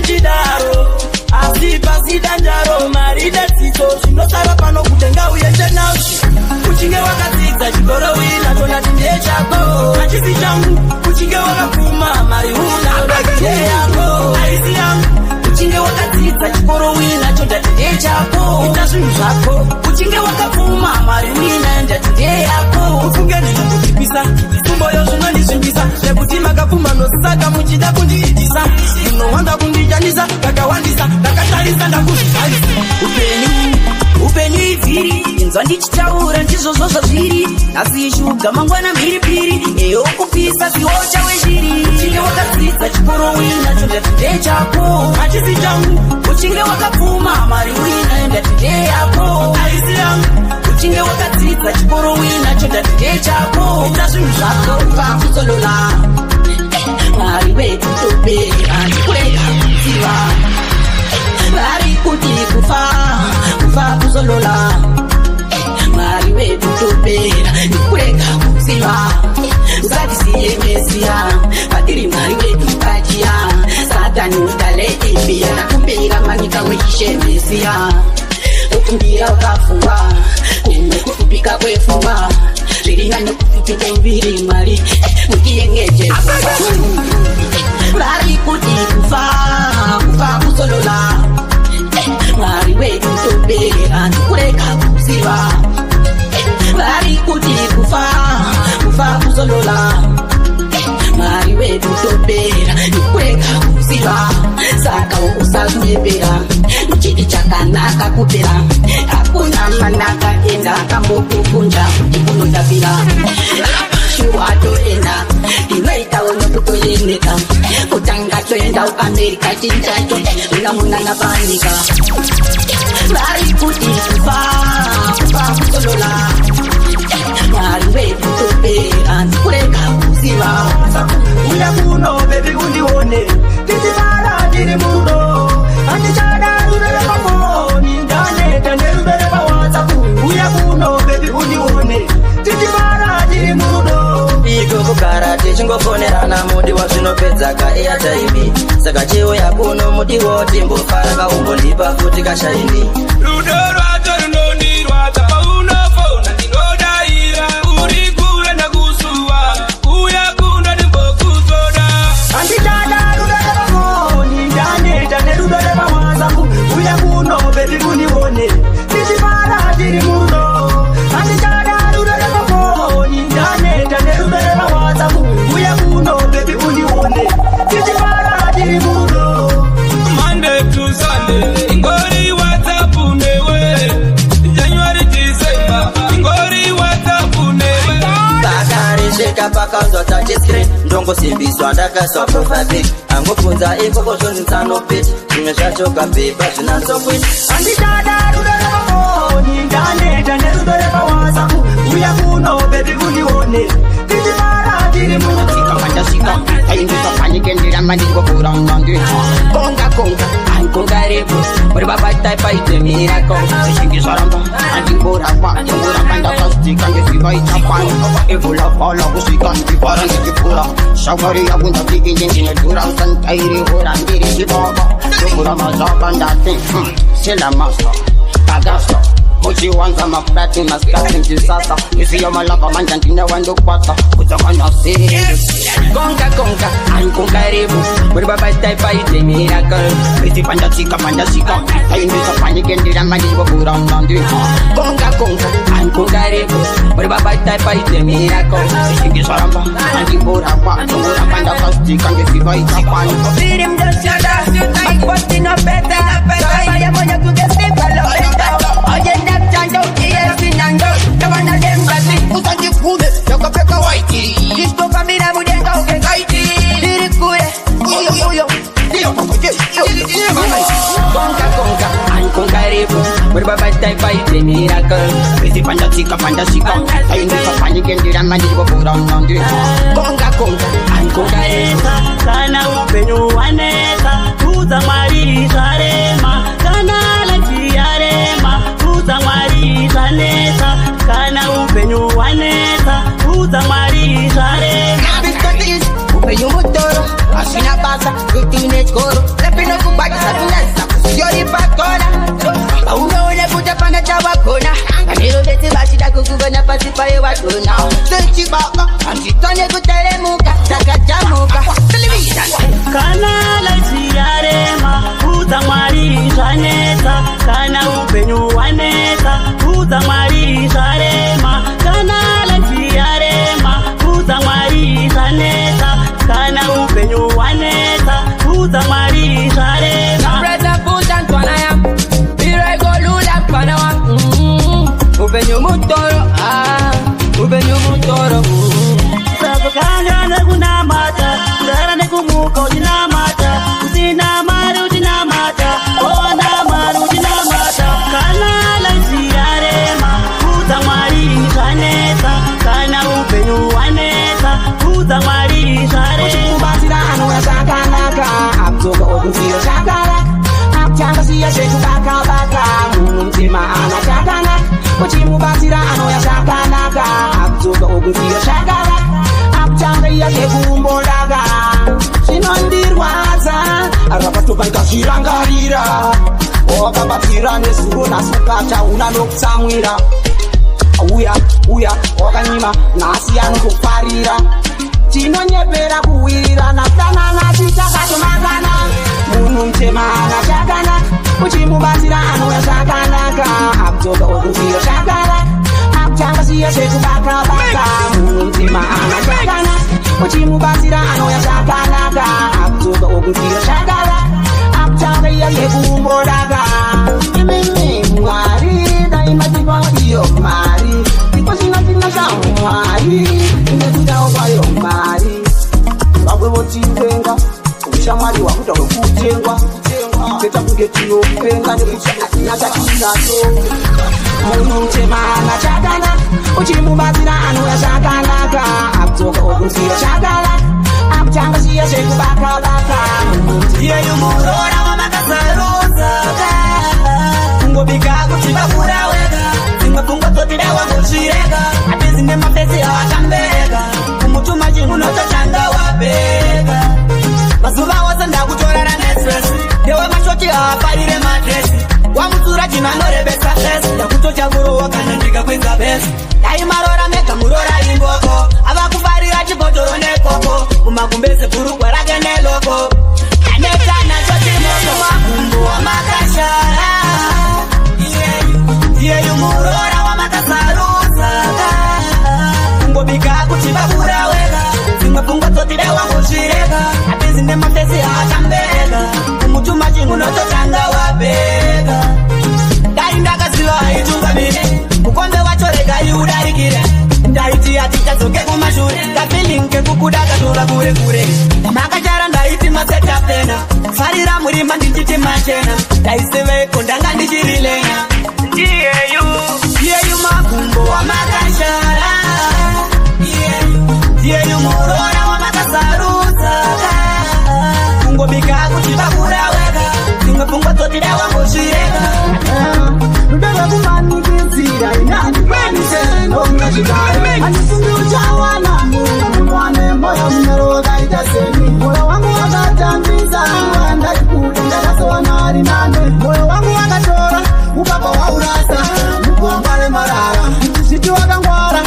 mchidaro asi pasi danjaro Mwari dadzidzo zvinosara pano kutenga uende nazvo uchinge wakadzidza chikoro wina tona tinde chako hachisi changu uchinge wakapfuma Mwari una tinde yako aisi yangu uchinge wakadzidza chikoro wina choda tinde chako ita zvinhu zvako uchinge wakapfuma Mwari wina enda tinde yako ufunge ndinokutipisa kumboyo zvinondizvimbisa nekuti makapfuma nosaka muchida kundiitisa munowanda kundichanisa kakawandisa ndakatarisa ndakuzvitarisa upenyu ivhiri inzwa ndichitaura ndizvozvo zvazviri nhasi ishuga mangwana mhiripiri eyo kupisa siwo chawezviri uchinge wakadzidza chikoro wina choda tinde chako hachisi changu uchinge wakapfuma Mwari wina enda tinde yako aisi yangu uchinge wakadzidza chikoro wina choda tinde chako ita zvinhu zvako pakuzolola Mwari wetu topera ndikwega kuziva vari kuti kufa kumbia ukumbia ukafunga umekufupika kwefunga zilina nekufupika mbili mali mukiyengeje bari kuti kufa kusolola mwari wetu tobera kureka kuziba bari kuti kufa kusolola mwari wetu tobera kureka kuziba saka usazubebera mchidi chakanaka kupera hakuna manaka enda kambokukunja ikunondabira shiwato enda iweita unokutoyeneka kutanga toenda Amerika chinchacho unamunana panika bari kuti kufa kusolola mwari wetu tobera kureka kuziba uya kuno baby undione titibara tiri muno andichada rubere mafoni ndane tende rubere pa WhatsApp uya kuno baby undione titibara tiri muno iko kugara tichingofonerana mudi wazvinopedza ka airtime saka cheo yakuno mudi woti mbofara kaumbondipa futi kashaini rudo rwacho runondirwa tapaunofona ndinodaira uri kure nakusuwa uya kuno ndimbokuzoda andichada rubere mafoni ndane tende rubere pa WhatsApp uya kuno baby undione titibara tiri muno andichada rubere mafoni ndane tende rubere pa WhatsApp uya kuno baby undione titibara tiri muno Monday to Sunday ingori WhatsApp newe January December ingori WhatsApp newe takarisheka pakazwa touch screen ndongosimbiswa ndakaswa profile angofunza ikoko zvonzanopeti zvimwe zvacho kapepa zvinanzokwita andidada rudore pafoni ndaneta nerudore pawhatsapp uya kuno bebi undione titibara tiri munoikamandasvika aindisapanikendiramba ndingokura mnandi konga ankonga repo uri babataipaite mirako zvichingi zvaramba andingoramba ndakasvika ngeziva ichapani evulafala kusvika ndibara ndikipura shawari yavo ndapiki ndinodhura usantairiora ndiri chibaba ndokura mazvaba ndati selamasa agasta muchiwanza mafurati maskati ndisasa isiyo malaka manja ndinewandokpata kudzakanyasiri konga ankonga repo uri babataipaite miracle risipandasika aindisapanikendiramba ndingokura mnandi konga ankonga repo uri babataipaite miracle zvichingi zvaramba andingoramba ndakasvika ngeziva ichapani Yakapeka waitiri Istoka mira mudenga ukengaiti Diri kure Uyo konga ankonga repo uri babataipaite miracle risipandasika aindisapanikendiramba ndingokura mnandi konga ankonga repo kana upenyu waneka kuza mwari zvarema kana laiti yarema kuza mwari zvanesa kana upenyu waneka kuza mwari zvarema upenyu mutoro asina basa kutine chikoro lepino kubakisa kunesa kusiyori pakona paunoone kutapana chawakona kaniro vese vachida kukuvana pasi paye wadona sechibaba anditone kutelemuka takajamuka kana laiti yarema kuza mwari zvanesa kana upenyu waneka kuza mwari zvarema kana laiti yarema kuza mwari zvanesa kana upenyu waneka kuza mwari zvarema upenyu mutoro sabukanga nekunamata kugara nekumuka uchinamata usina mari uchinamata ona mari uchinamata kana laiti yarema kuza mwari zvanesa kana upenyu wanesa kuza mwari zvarema kubatsira anouya zvakanaka akutoka okunziro zvakanaka akutangasiya zvekubaka mumutima ana zvakanaka uchimubatsira anouya zvakanaka akutoka okunziro zvakanaka akutanga iya zvekumbodaka zvinondirwadza rapatopa ndikazvirangarira wakabatira nezuro nasukata una nokutsamwira uya wakanyima nhasi anokufarira tinonyepera kuwirirana kudanana titakatomakana munhu mutemana chakana uchimubatsira anouya zvakanaka akudzoka okufira chakana akutanga siya sekubakabaka munhu mutemana chakana uchimubatsira anouya zvakanaka akudzoka okufira chakana akutanga iya sekumbodaka imimi mwari daimatipa iyo mari ikochinatina chamwari inekudawo kwayo mari vamwe votivenga ushamwari wakuda wekutengwa peta kunge tinopenga nekuti atina tatinacho munhu mutemana chakana uchimubatsira anouya zvakanaka akudzoka okufira chakana akutanga siya sekubakabaka iyeyu murora wamakazaruzaka kungobika kuti vakura wega dzimwe pfungwa dzotida wangochirega hatizi nemafesi awachambeka kumutuma chinhu nototanga wabeka mazuva ose ndakutorara nestresi ndewe mashoti haafarire madresi wamutsura chinhu anorebesa fesi ndakutochakurowa kana ndikakwidza besi dai marora mega murora imboko ava kufarira chibhotoro nekoko mumagumbeze bhurugwa rake neloko anetana chotimoko makumbo wamakashara iyeyu murora wamakasaruzaka kungobika kuti vakura wega dzimwe pfungwa dzotida wangochirega hatizi nemafesi haachambeka kumutuma chinhu nototanga wabeka dai ndakaziva haitungamire mukombe wacho regai udarikire ndaiti hatichadzoke kumashure kafiling kekukuda katora kure kure makachara ndaiti masetapena farira murima ndichiti machena ndaiseveko ndanga ndichirilenya iyeyu makumbo wamakashara iyeyu murora wamakasaruzaka kungobika kuti vakura wega dzimwe pfungwa dzotida wangochirega rudara kumanikidzira inandikwanise nongazvigare handifungi uchawana munhu wane moyo munerokaita seni moyo wangu wakatambisa andaikuda ndakasowana ari nane moyo wangu wakatora ukapa waurasa mukomba remarara zviti wakangwara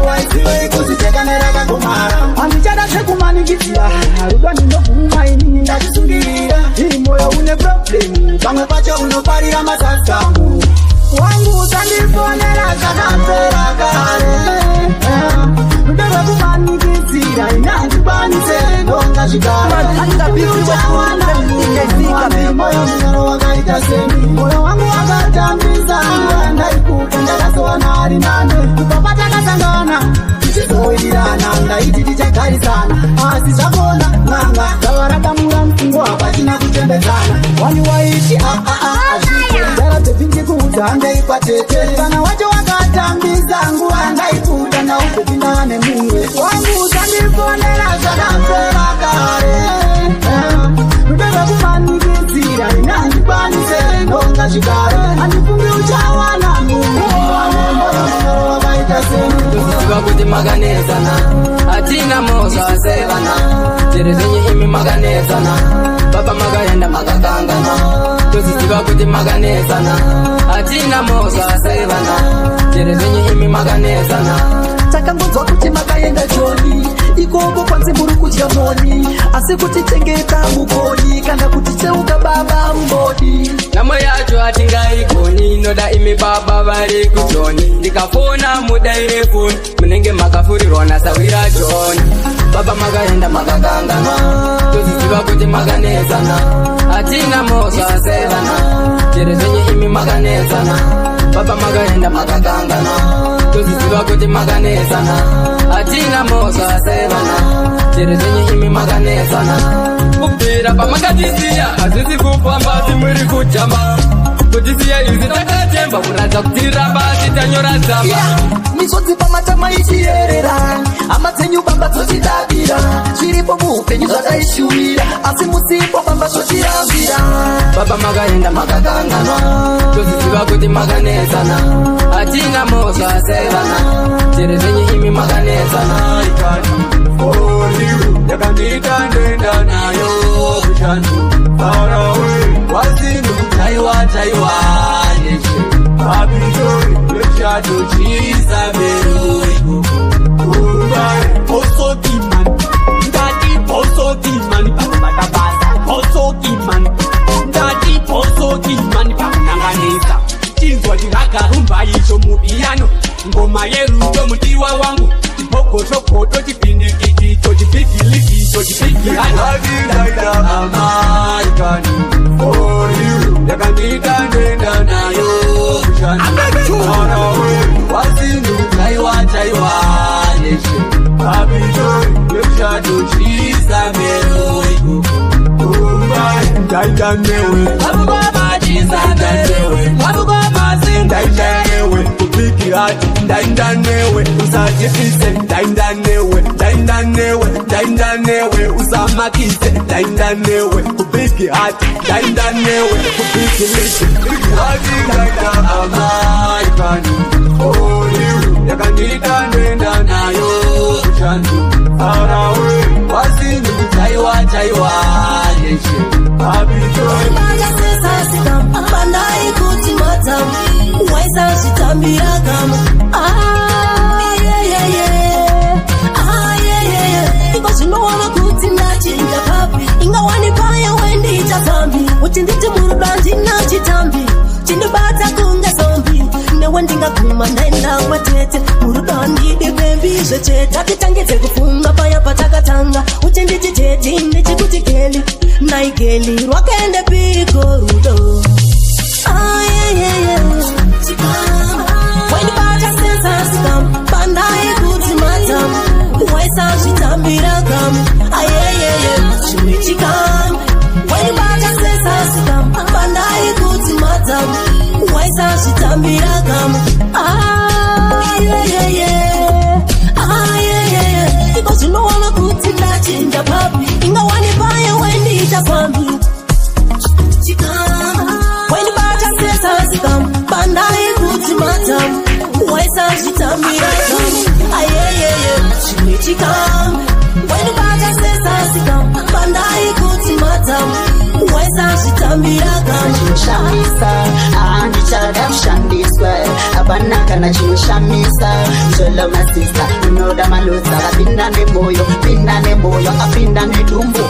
owaisiwei kuzviteka nerakagomara handichada sekumanikidzira rudo ndinoguma inini ndachisungirira ii moyo une problemu pamwe pacho unofarira masasamu wangu usandifonera zvakapera kare rudo rwekumanikidzira inandikwanise ndonga zvigaraaawana moyo munero wakaita seni moyo wangu wakatambisa ndaikuda ndakasowana ari nane kubva takasangana tichizowirirana ndaiti tichagarisana asi zvakona n'anga zvavaradamura mufungo hapachina kutembedzana wani waiti ndara dzepindikuudza ndaikwatete kana wacho wakatambisa nguva ndaikuda ndauzopindana nemumwe wangu usandifonera zvakapera kare rudo rwekumanikidzira inandikwanise ndonga zvigare handifungi uchawana munhu wakaita seni kuti makanetsana hatina moza sevana jere zenye imi makanetsana baba makaenda makakangana toziziva kuti makanetsana hatina moza sevana jere zenye imi makanetsana takangonzwa kuti makaenda joni ikoko kwanzi muri kudya moni asi kuti chengeta mukoni kana kuti cheuka baba mbodi namo yacho hatingaigoni noda imi baba vari kujoni ndikafona mudaire foni munenge makafurirwa nasawira joni baba makaenda makakangana toziziva kuti makanetsana hatina moza sevana jere zenye imi makanetsana baba makaenda makakangana toziziva kuti makanetsana hatina moza sevana jere zenye imi makanetsana kubvira pamakatisiya hazisi kufamba simuri kujamba kutisiya izi takatemba kuradza kuti rabasi tanyora dzamba misodzi pamatama ichiyerera hama dzenyu bamba dzochidavira zviripo muupenyu zvataishuvira asi musipo bamba zvochirambira baba makaenda makakangana toziziva kuti makanetsana hatina moza sevana jere zenye imi makanetsana yakandita ndenda nayo kuchanu far away wasindukutaiwa neshe abitoi lechatochisa beroi kurubai osokiman ndati osokiman pakubatabasa osokiman ndati osokiman pakunanganisa chinzwa chikagarumba icho mubiyano ngoma yerudo mudiwa wangu chipokotokoto chipindikichicho chipigilikicho chipigilikiadaida amaikani for you yakandita ndenda nayo kushani arawe wasindukutaiwa neshe abitoi lechatochisa beroi kumbai ndaidanewe ndaidanewe kupiki hati ndaidanewe usajifise ndaidanewe usamakise ndaidanewe kupiki hati ndaidanewe kupiki lishe hati ndaida amaikani oliu yakandita ndenda nayo kuchanu arawe wasindukutaiwa neshe abitoi bandai kuti madam waisa zvitambira kama iko zvinoona kuti ndachinja papi ingawani paya wendiita zambi kuti nditi murudo ndina chitambi chindibata kunge zombi newe ndingaguma ndaenda kwatete murudo ndidi bembi zvechete atitangidze kufunga paya patakatanga kuti nditi teti ndichikuti geli naigeli rwakaende piko rudo waindibata sensasikam bandai kuti matam waisa zvitambira kam zvimichikam waindibata sensasikam bandai kuti matam waisa zvitambira kam iko zvinoona kuti ndachinja papi ingawani paya wendiita pambi waindibata sensasikam bandai kuti matam waisa zvitambira kam zvimichikam waindibata sensasikam bandai kuti matam waisa zvitambira kam chinoshamisa handichada kushandiswa hapana kana chinoshamisa njolo masisa unoda malodza akapinda nemoyo akapinda nedumbu akapinda nebvudzi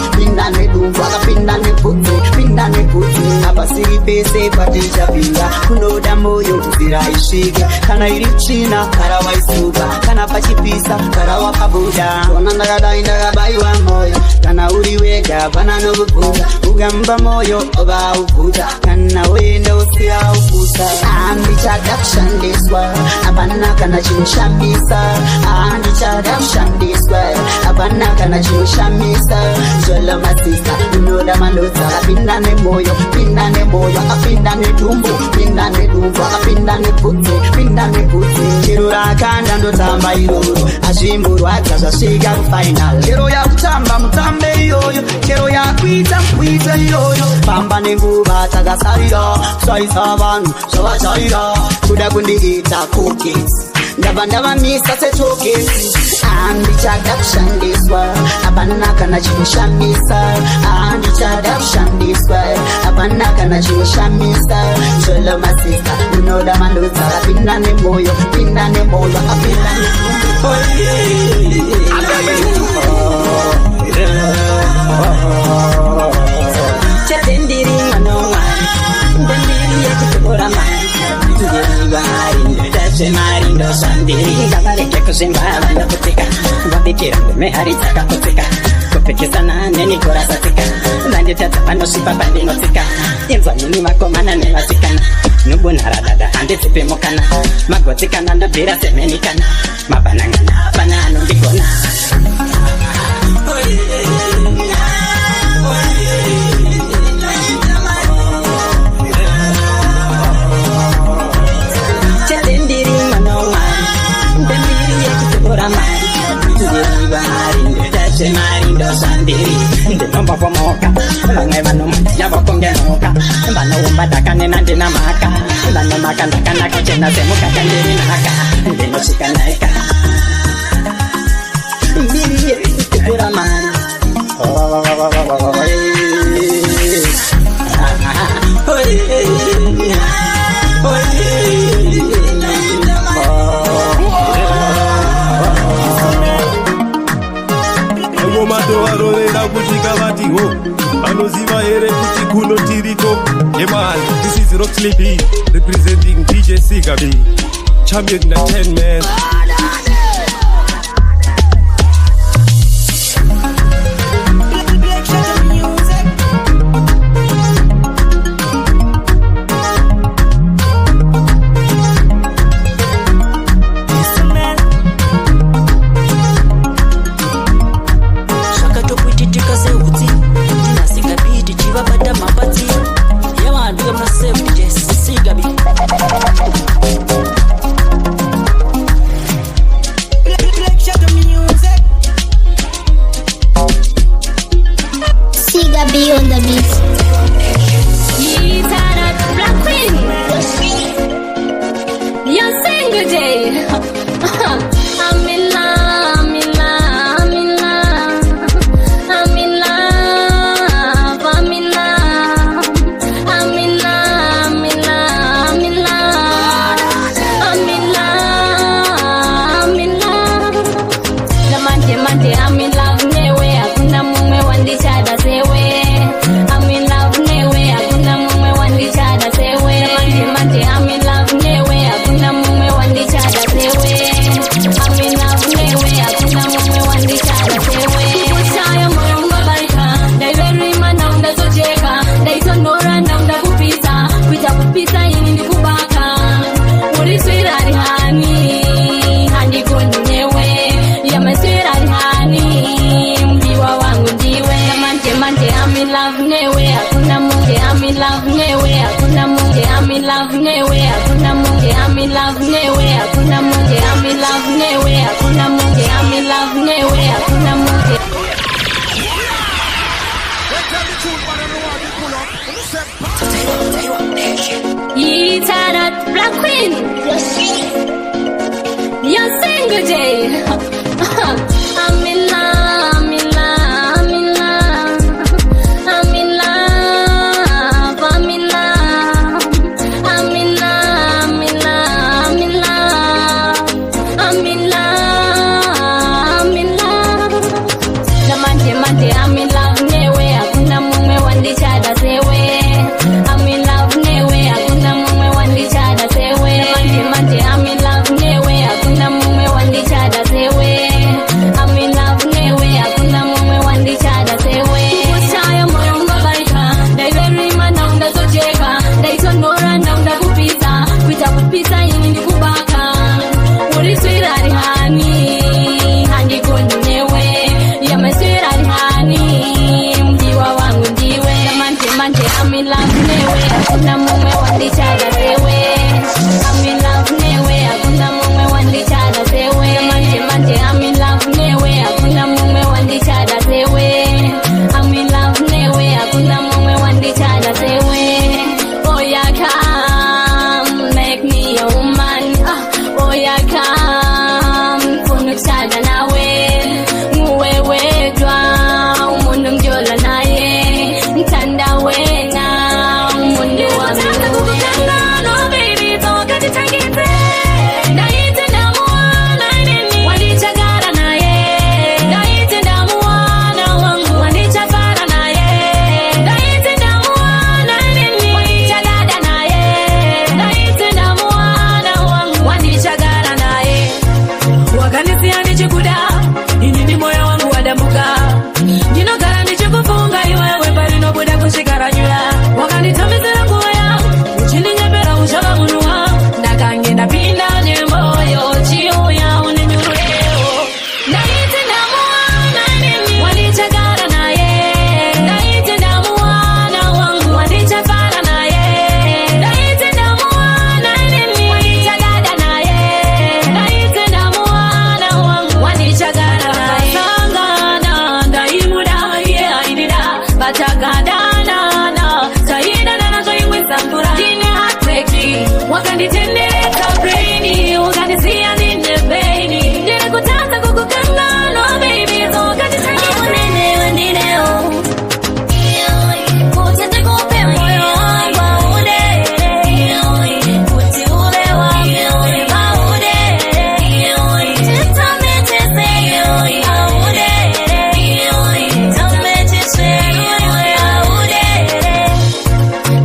hapasiri pese patichapinda kunoda moyo kuzira isvike kana iri tsvina kara waisuka kana pachipisa kara wakabuda ona ndakadai ndakabayiwa moyo kana uri wega pana nokubvunza ukamba moyo oba ubvuta kana uenda usiya upusa handichada kushandiswa hapana kana chinoshamisa handichada kushandiswa hapana kana chinoshamisa zvolo masisa unoda malodza akapinda nemoyo akapinda nedumbu akapinda nebvudzi chero rakanda ndotamba iroro azvimborwadza zvasvika kufainal chero yakutamba mutambe iyoyo chero yakuita mukuita iyoyo famba nenguva takasarira kusaisa vanhu zvavajaira kuda kundiita koketi ndavamisa setoketi handichada kushandiswa hapana kana chinoshamisa handichada kushandiswa hapana kana chinoshamisa zvolo masisa unoda malodza akapinda nemoyo akapinda chetendiri mwanoma ndendiri yekutora mari ndezvemari ndozvandiri ngavareke kuzvimbava ndokutika vabikira ndemehari dzakakotsika kupikisana nenikorasatika vanditadza vanosvipa pandinotsika inzwa nini vakomana nevasikana nubunharadada handidzipemukana magotsikana ndobvira semenikana mabanangana pana anondigona chetendiri mwanoma ndendiri yekutora mari ndezvemari ndozvandiri ndinombopomoka vamwe vanomatiya vokongenuka vanoumba ndakanena ndina mhaka vanomaka ndakanaka chena semukaka ndiri nhaka ndinosvika naika mbiri yekutora mari Strictly B, representing DJ Sika B, champion in the 10 man.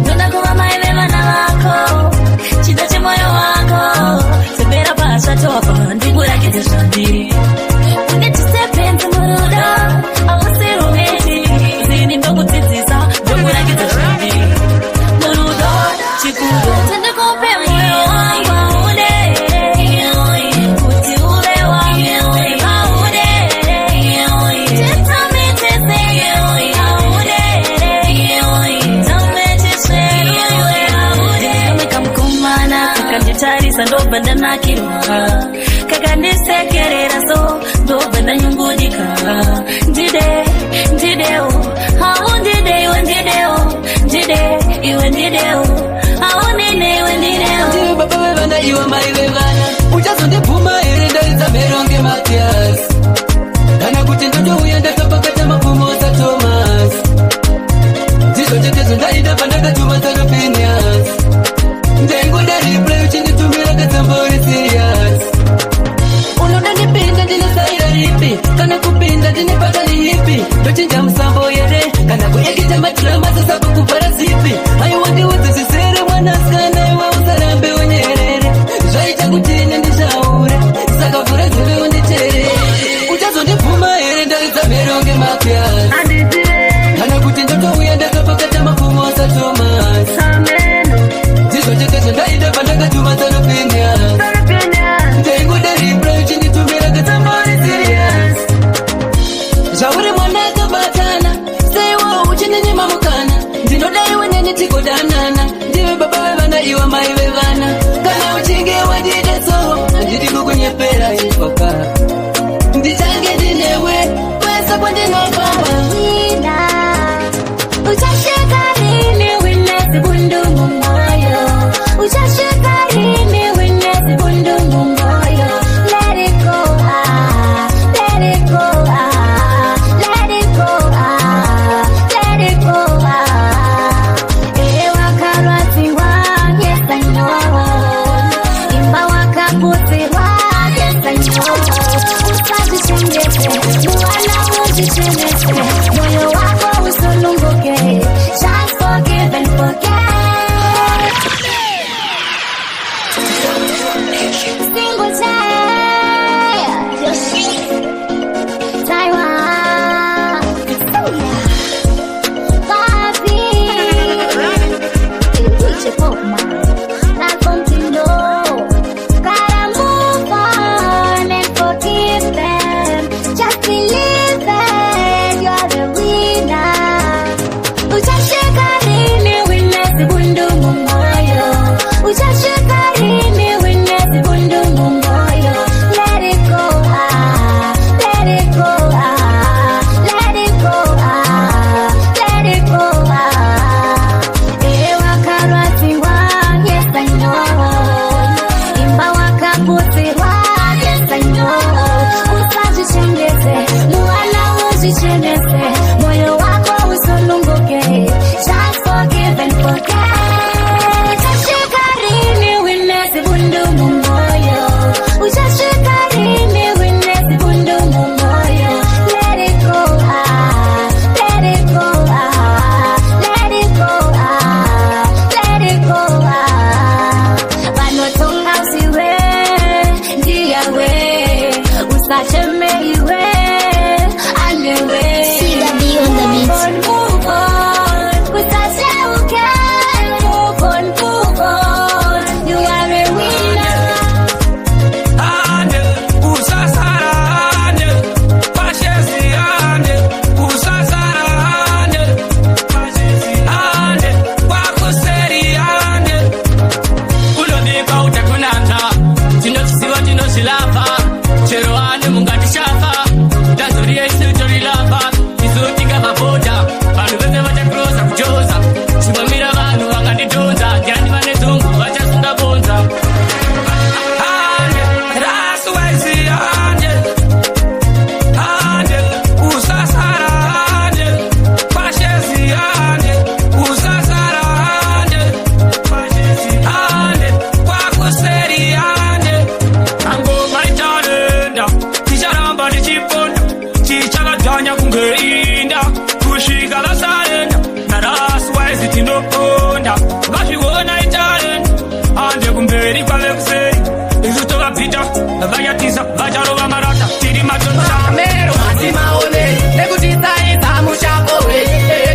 Nuna kuwa maile mana wako Ndangotarisa ndobva ndanakirwa kakandisekerera so ndobva ndanyungudika ndideo hau ndide iwe ndideo hau nene iwe ndideo ndiwe baba vevana iwe mai vevana uchazondibvuma here ndaridza meronge Matias kana kuti ndotouya ndakapakata mapfumo saThomas ndizvo chetezo ndaida pandakatuma saRupinius ndenguda replay uchinditumira katsambori serious unoda ndipinda ndinosaira ripi kana kupinda ndinepata riipi ndochinja musambo here kana kuekita madrama sasako kuvhara zipi aiwa ndiudzisisere mwanasikana iwe usarambe unyerere zvaita kuti ine ndishaure saka vhura nzeve unditeerere uchazondibvuma here ndaridza meronge Matias kana kuti ndotouya ndakapakata mapfumo saThomas ndizvo chetezo ndaida pandakatuma saRupinius ndenguda replay uchinditumira katsambori serious zvauri mwana akabatana seiwo uchindinyima mukana ndinoda iwe neni tigodanana ndive baba vevana iwe mai vevana kana uchinge wandida so handidi kukunyepera ifoka ndichange ndinewe kwese kwandinofamba uchasheka rini winesi bundumu moyo uchasheka rini winesi bundumu moyo let it go let it go let it go let it go ewa karwatiwa yes I know imba wakaputiwa yes I know usazichenjese muwana muzichenjese moyo wako usulunguke just forgive and forget single Taiwan papi Uche Pokma na continue gotta move on and forgive them just believe that you're the winner uchasheka rini winesi bundumu moyo uchasheka rini winesi bundumu moyo let it go let it go let it go let it go ewa karwatiwa yes I know imba wakaputiwa yes I know usazichenjese muwana uzichenjese moyo wako usulunguke just forgive and forget uchasheka rini winesi bundumu moyo uchasheka rini winesi bundumu moyo let it go let it go let it go let it go vanotonga usiwe ndiyawe usacheme iwe anewe move on usacheuke move on you are a winner ande usasara ande pashesi ande usasara ande pashesi ande kwakuseri ande kulobika utakunanta tinosiwa tinosilapa chero ane mungatishafa tazoriesi torilapa izotinga mabota vanhu vese vachakrosa kujoza chingomira vanhu vanganditonza ndiani vane dzungu vachasunga bonza ande rasuwezi ande ande usasara ande pashesi ande usasara ande pashesi ande kwakuseri ande angomaitalenda ticharamba tichiponda tichakadzanya kunge inda kusvika vasarenda naraswaizi tinoponda vazviona italenda ande kumberi kwavekuseri isu tovabvita vayatisa vacharova marata tiri matonamero masimaone nekuti saisa mushapowe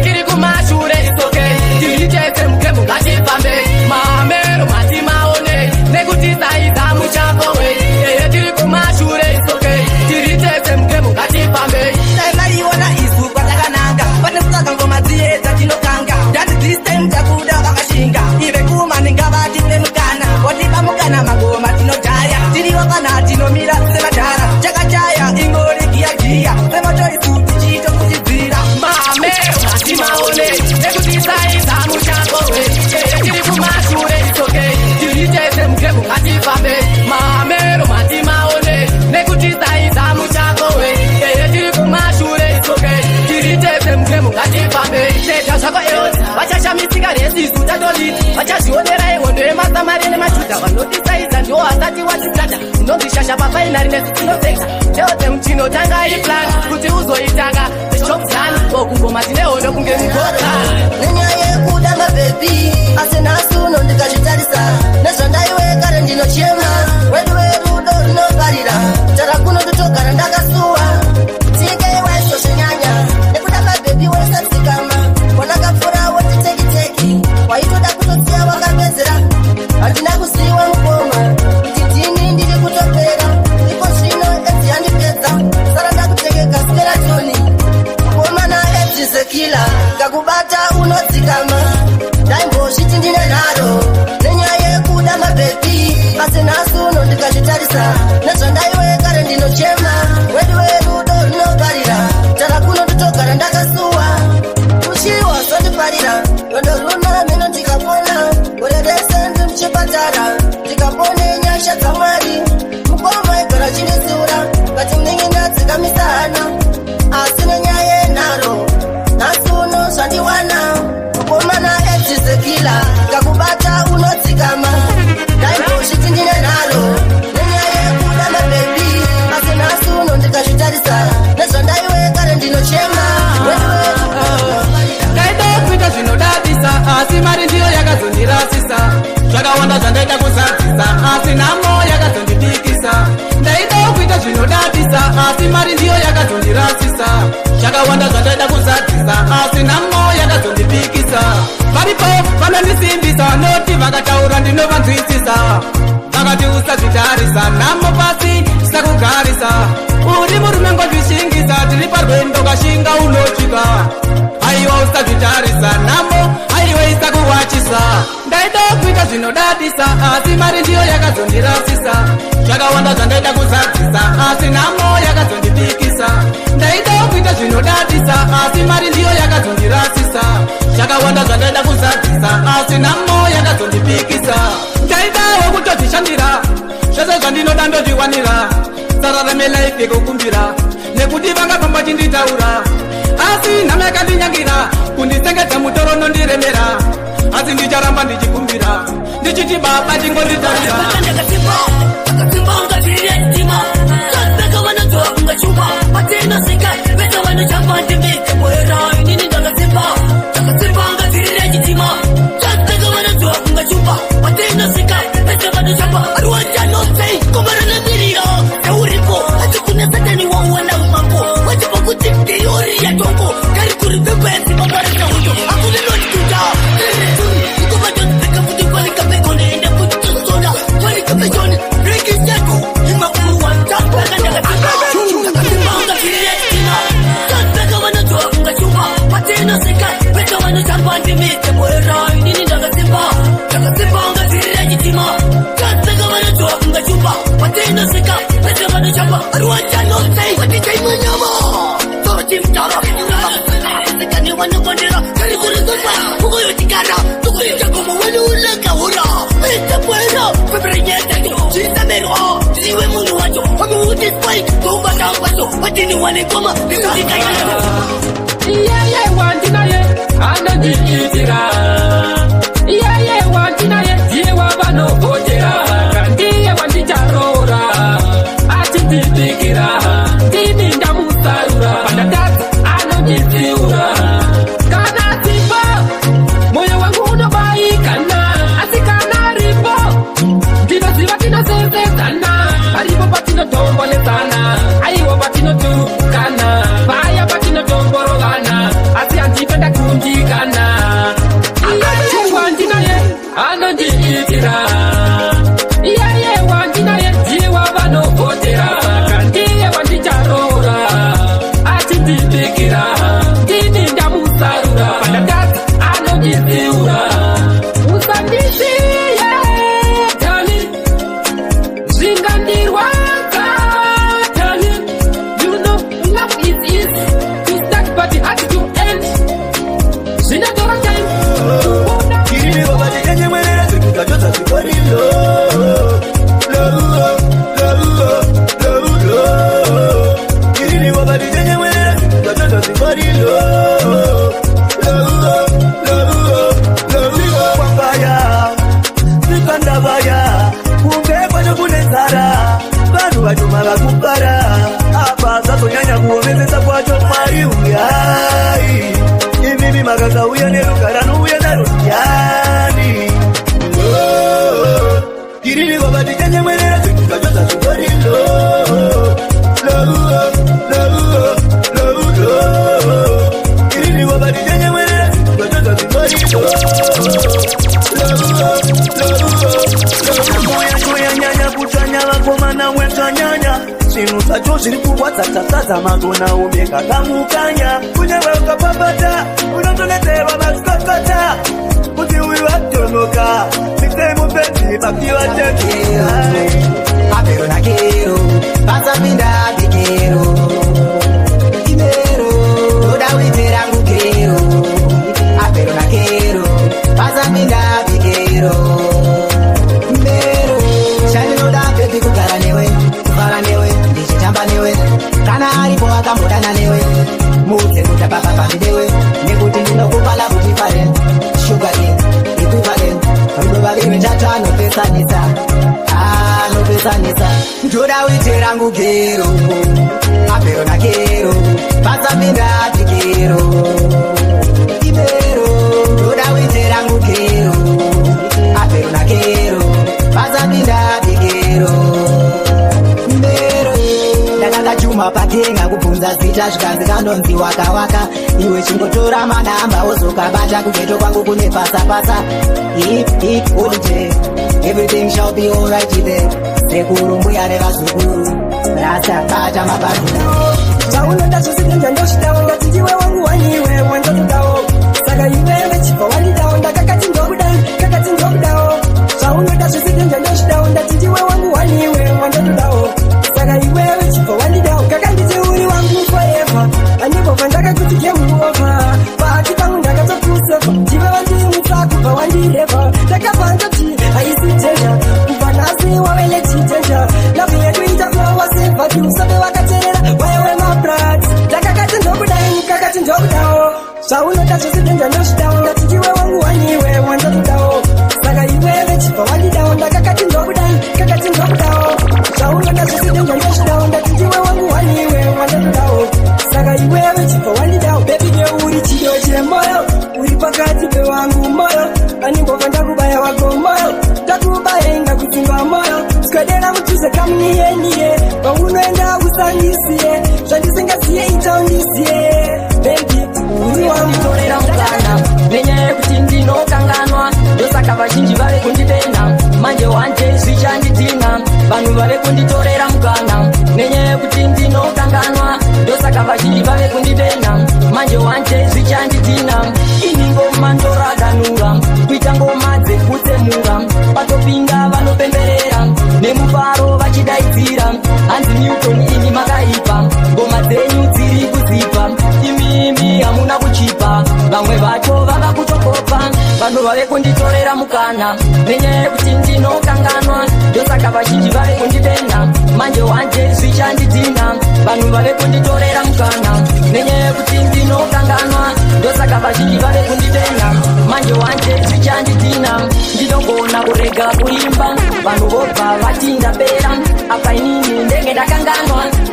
tiri kumashure isoke tiri chese mukemu ngatifambe mamero masimaone nekuti saisa mushapowe tiri kumashure isoke tiri chese mukemu ngatifambe taimaiona isu kwatakananga pane kusaka ngoma dziedza tinokanga ndati this time takuda vakashinga ive kuma ningavati une mukana watipa mukana vanoteta vanotisaiza ndo asati watitata unondishasha pafainari nezvitinopfeka teote muchinotanga iplan kuti uzoitanga zvichobzani okungoma tinehono kunge mugota nenyaya yekuda mabhebi asi nhasi uno ndikazvitarisa nezvandaiwe kare ndinochema wedu werudo rinoparira tara kuno ndotogara ndakasuwa tikeiwaizvozvinyanya nekuda mabhebi wesatsikama wanakapfura wetitekiteki waitoda kutotsiya wakapedzera handina kusiyiwa mukoma kuti ndini ndiri kutopera iko zvino edzi yandipedza sara ndakutekeka skeratoni mukomana edzizekila kakubata unodzikama ndaimbozviti ndine nharo nenyaya yekuda mabhebi asi nhasi uno ndikazvitarisa nezvandaiwe kare ndinochema wedu werudo rinoparira tara kuno ndotogara ndakasuwa uchiwa zvondiparira rondo runa meno ndikapona gore rese ndi muchipatara ndikapone nyasha dzamwari mukoma igara chindisiura ngati mningi ndadzikamisa hana asi nenyaya yenharo nhasi uno zvandiwana mukomana edzizekila kakubata unodzikama ndaimbozviti ndine nharo nenyaya yekuda mabhebi asi nhasi uno ndikazvitarisa nezvandaiwe kare ndinochema ndaida kuita zvinodadisa asi mari ndiyo yakazondirasisa zvakawanda zvandaida kuzadzisa asi nhamo yakazondidikisa ndaida kuita zvinodadisa asi mari ndiyo yakazondirasisa zvakawanda zvandaida kuzadzisa asi nhamo yakazondipikisa varipo vanondisimbisa noti vakataura ndinovanzwisisa vakati usazvitarisa nhamo pasi tisakugarisa uri murume ngozvishingisa tiri parwendo kashinga unosvika aiwa usazvitarisa nhamo aiwe isakuwachisa ndaida kuita zvinodadisa asi mari ndiyo yakazondirasisa zvakawanda zvandaida kuzadzisa asi nhamo yakazondipikisa ndaida kuita zvinodadisa asi mari ndiyo yakazondirasisa zvakawanda zvandaida kuzadzisa asi nhamo yakazondipikisa ndaidawo kutozvishandira zvese zvandinoda ndozviwanira sarara melaife kukumbira nekuti vangafamba chinditaura asi nhama yakandinyangira kundisengedza mutoro nondiremera asi ndicharamba ndichikumbira ndichiti baba tingonditarira Vaya, tenye mwenera tukajoza chugori Irini wabadi tenye mwenera tukajoza chugori Moya choya nyanya kutanya wakoma na weta nyanya Sinusa choshiri kubwa tata magona umeka kamukanya Kunyewe ukapapata unatonetewa maskokota Kuti uyu watonoka Sikte mupenzi pakiwa tekiro Apero na kero Pasa pinda pikero Kimero Toda witera ngukero Apero na kero Pasa pinda pikero Mbero Shani no da pepi kukara newe Kukara newe Ndichitamba newe Kana haripo wakambodana newe Mute kutapapa videwe Nekuti ndino kupala kutipare Sugar equivalent Rudo babiri njata no pesa nisa no pesa nisa Njoda witera ngukero Apero na kero Pasa minda tikero Ibero Njoda witera ngukero Apero na kero Pasa minda tikero Mbero Ndakanga chuma patenga kubvunza zita zvikanzi kanonzi waka waka Iwe chingotora manamba wozokabata kugeto kwangu kune pasa Hip holiday Everything shall be alright there Sekuru mbuya nevazukuru Rasa bata mabatu Chaunoda zvositenja ndoshitaonda tindiwe wangu waniwe wandotodawo Saka iwewe chipa wandidaonda kakati ndokudawo Chaunoda zvositenja ndoshitaonda tindiwe wangu waniwe wandotodawo Saka iwewe chipa wandidawo kakanditi uri wangu forever Andibova ndakakuti game over Pati pangu ndakatokusefa Ndiwe wandimutsa kubva wandireva Ndakabva ndoti haisitenja Kubva nasi wavele chitenja Love yedu itaflowa seva Tiusobe wakaterera wayewe mabrat Ndakakati ndokudawo Zvaunoda zvositenja ndosvidawo Ndati ndiwe wangu waniwe wandotodawo Saka iwewe chipa wandidawo Ndakakati ndokudawo Zvaunoda zvositenja ndosvidawo Ndati ndiwe wangu waniwe wandotodawo Saka iwewe chipa wandidawo Baby neuri chido chemoyo Uri pakati pewangu moyo Aningova ndakubaya wako moyo Ndakubaya ingakutunga moyo Skwedera mutuse kamuniye Paunoenda usandisiye Zvandisingaziye itaundisiye Baby uri wanditorera mukana Nenyaya yekuti ndinokanganwa Ndosaka vazhinji vave kundipenda Manje wanje zvichandidhina Vanhu vave kunditorera mukana Nenyaya yekuti ndinokanganwa Ndosaka vazhinji vave kundipenda Manje wanje zvichandidhina Ini ngoma ndoradanura Kuita ngoma dzekutsemura Patopinda vanopemberera Nemufaro vachidaidzira Hanzi Newton ini makaipa Ngoma dzenyu dziri kuzipa Imimi hamuna kuchipa Vamwe vacho vava kutokopa Vanhu vave kunditorera mukana Nenyaya yekuti ndinokanganwa Ndosaka vazhinji vave kundipenda Manje wanje zvichandidhina Vanhu vave kunditorera mukana Nenyaya yekuti ndinokanganwa Ndosaka vazhinji vave kundipenda Manje wanje zvichandidhina Ndinogona kurega kuimba Vanhu vobva vati ndapera Apa inini ndenge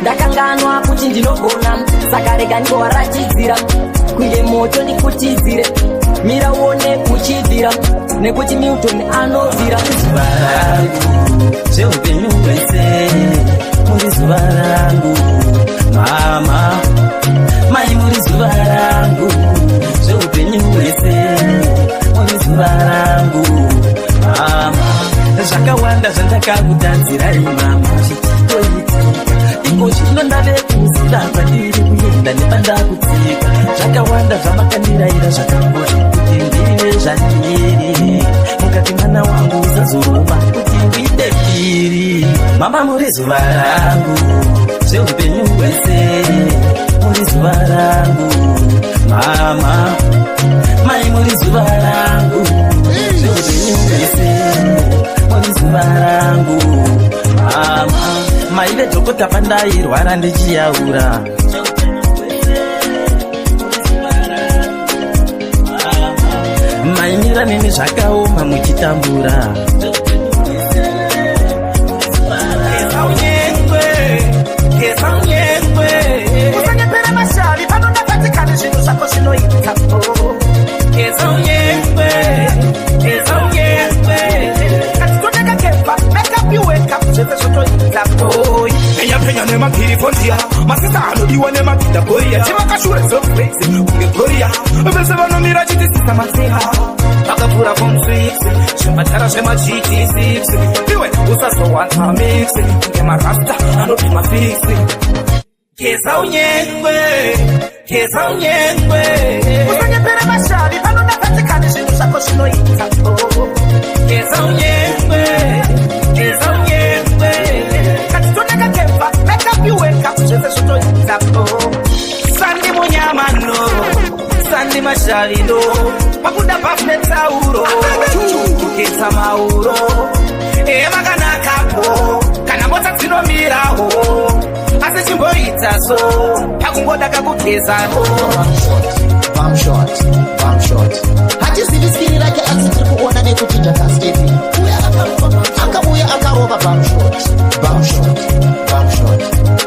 ndakanganwa kuti ndinogona Saka rega ndingovaratidzira Kunge moto ndikutizire Mira uone kuchidhira Nekuti Newton anozira Zuva rangu zveupenyu hwese Muri zuva rangu Mama Mai muri zuva rangu Zveupenyu hwese Muri zuva rangu Mama Zvakawanda zvandakakutanzirai mama Zvichitoitika Iko zvino ndave kuziva Pandiri kuenda nepandakutsika Zvakawanda zvamakandiraira zvakangori Kuti ndive zvanyeri Mukati mwana wangu uzazoruma Kuti ndiite piri Mama muri zuva rangu Zveupenyu hwese Muri zuva rangu Mama Mai muri zuva rangu Zveupenyu hwese Muri zuva rangu Mama Mai vedhokota pandairwara ndichiyaura Mainira nini zvakaoma muchitambura Usanyepere mashavi panondapatikana zvinhu zvako zvinoita Eza unyengwe Atitondeka kepa Make up you wake weka kuzeze shoto ita boy Penya penya nema kiri fondia Masisa anodiwa nema kita korea Chima kashure so flexi unge korea Bese vano mira chiti sisa masiha Akapura from 6 Shema tara shema chiti 6 Iwe usaso wanta mix Ngema rasta anodima fixi Keza unyengwe Keza unyengwe Usanye pere mashari Pano nakatikane shindu shako shino ita boy Keza unyengwe Keza unyengwe Katitoneka kempa Meka piweka kuzeze shoto ita boy Sandi munyamano Sandi mashalino Makuda pafne tauro Kuketa mauro Ema kana kapo Kana mota zino miraho Ase chimbo itaso Pakungoda kakukeza Bam shot Haji siviskiri lake asitri kuona ne kuchinja kasketi Akabuya akaroba bam shot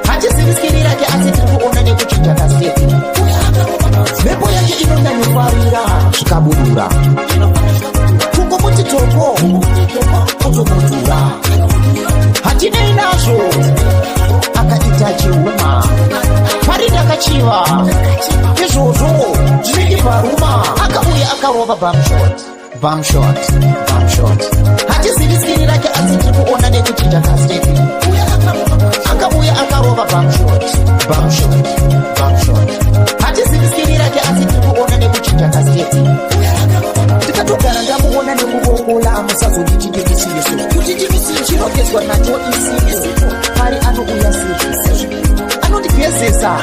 Haji siviskiri lake asitri kuona ne kuchinja kasketi Mepo yake inonda nufarira Shikabudura Kuko muti topo Kutukutura Haji neinazo Akaitaji uma Farida kachiwa Kizozo Jini paruma Akabuya akaroba bam shot Haji siviskiri lake asitri kuona ne kuchinja kasketi Akabuya akaroba bam shot Haji siviskiri lake asitri kuona ne kuchinja kasketi Tikatogara ndamuona nekubokola musazo ndichingekisiyeso kuchichimisi chinogezwa nacho isiso pari anouya sisi anondigezesa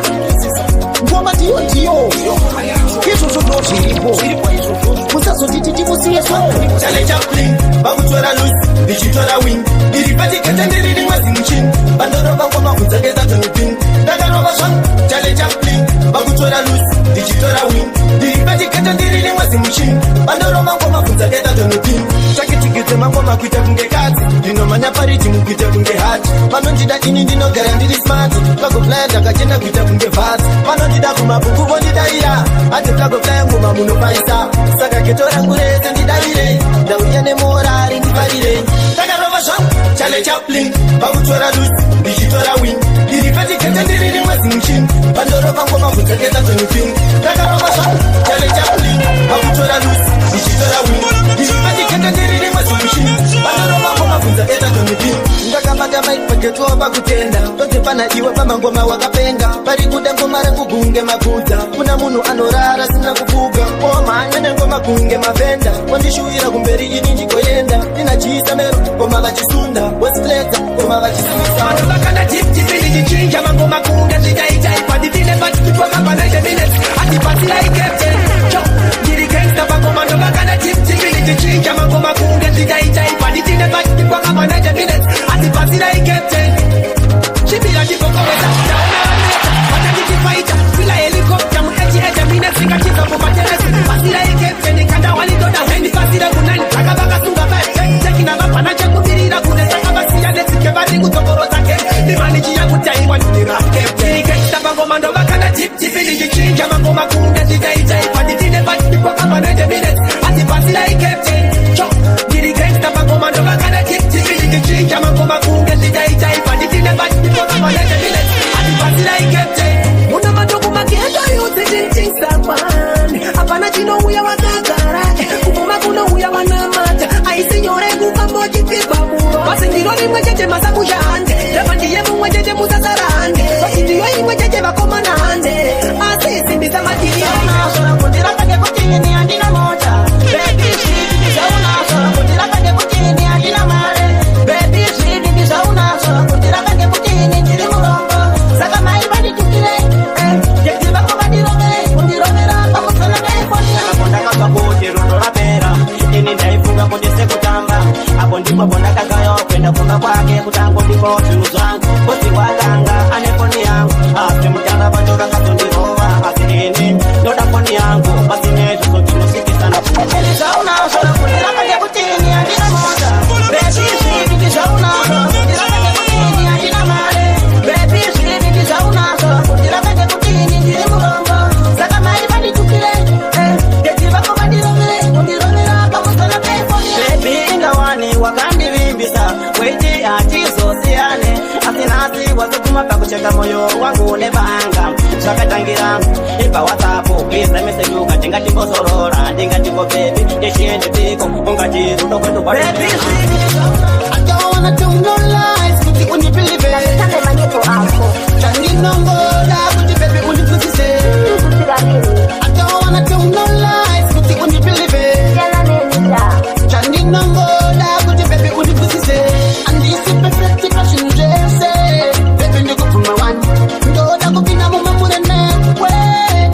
ngoma ndiyo izvozvo ndo zviripo musazo nditi timusiyeso Chale Chaplin Bakutora loose Ndichitora wing Ndiripati kete ndiriri mwezi mchini Bandoroba ngoma kudzakeza tonipin Ndakarova swan Chale Chaplin Bakutora loose Ndichitora wing Ndiripati kete ndiriri mwezi mchini Bandoroba ngoma kudzakeza tonipin Chakitikite mangoma kuita kunge kazi Ndinomanya pariti mukuita kunge hati Manondida ini ndinogara ndiri smart Kagoplaya ndakachenda kuita kunge vasi Manondida kumabuku vondidaira Ati kagoplaya ngoma munopaisa Saka ketora ngureze ndidaire Ndauya nemorari ndiparire Takarova zvangu Chale Chaplin Bakutora loose Ndichitora wing Ndiripati kete ndiriri mwezi mchini Bandoroba ngoma kudzakeza tonipin Takarova zvangu Chale Chaplin Bakutora loose Ndichitora wing Ndiripati kete ndiriri mwezi mchini Bandoroba ngoma kudzakeza tonipin Ndakamata mic paketoa pakutenda Tote pana iwe pamangoma wakapenga Parikuda ngoma rangu gunge makuta Kuna munu anorara sina kufuga Oma nyene ngoma gunge mavenda Wandishuira kumberi ini ndikoyenda Ninachisa mero ngoma vachisunda Westleta ngoma vachisisa Wakanda chipchipili chichinja mangoma kunga Zitaita ipaditine batitwa kapa 90 minutes Atipatila ikepte Giri gangsta bangoma ndo wakanda chipchipili chichinja mangoma kunga Zitaita ipaditine batitwa kapa 90 minutes Atipatila ikepte Chipila chipokoweza Watatikifaita Fila helikopter Muechi minutes Singachika mubatelesi Pasila ikepte Nikanda walidoda Hendi pasila kunani Takabaka sunga bae Chekina bapana chakubirira kune Takabasiya nesike bari kutokoro zake Nimanichi ya kutaiwa nira Kepte Kekta bangoma ndo bakana chip chipili chichinja mangoma kunga Zitaita ipaditine batitwa kapa 90 minutes Atipasila ikepte Giri gangsta bangoma ndo bakana chip chipili chichinja mangoma kunga Zitaita ipaditine batitwa kapa 90 minutes Atipasila ikepte Una madogo magenda yote jinchisa kwani Hapana chino uya wakagara Kupuma kuna uya wanamata Aisi nyore kuka moji kibaburo Basi ndiro ni mwejeje masabu jande Levandiye mwejeje musasarande Basi ndiyo ni mwejeje bakomanande Asisi mbisa matiri Sora kundira kage kuchini andina moja Baby shit Sauna sora kundira kage kuchini andina mare Baby shit Sauna sora kundira kage kuchini ndiri murongo Saka mai bani tukile Jekti bako bani robe Kundirobera bako sona kaya konia Aponda kaka bote rondo rapera Ini ndaifunga kondese kutamba Apo ndipo bonda kakayo Kwenda funga kwake kutango ndipo tunuzwangu Kosi wakanga aneponi yangu Afi mtanga bandoka katundirowa Asini Noda poni yangu Basi neto sotino siki sana Sauna sora kundira kage kuchini andina moja Baby shit Sauna sora kundira kage kuchini andina mare Baby shit Sauna sora kundira kage kuchini ndiri murongo Saka mai bani tukile Jekti bako bani robe Kundirobera bako sona kaya konia Baby ngawani wakandi vimbisa Wete atiso kucheka moyo wangu nebanga zvakatangira ibva WhatsApp please message ukatenga timbozorora ndingatipo baby ndeshiende tiko ungati rudo kwetu kwa baby I don't wanna tell no lies kuti undibelieve Tane manyeto ako Chaninongola kuti baby undipusise I don't wanna tell no lies kuti undibelieve Jana nenita Chaninongola kuti baby undipusise Andisi perfect passion jese Baby ndikupuma one Ndoda kupina mumamure nekwe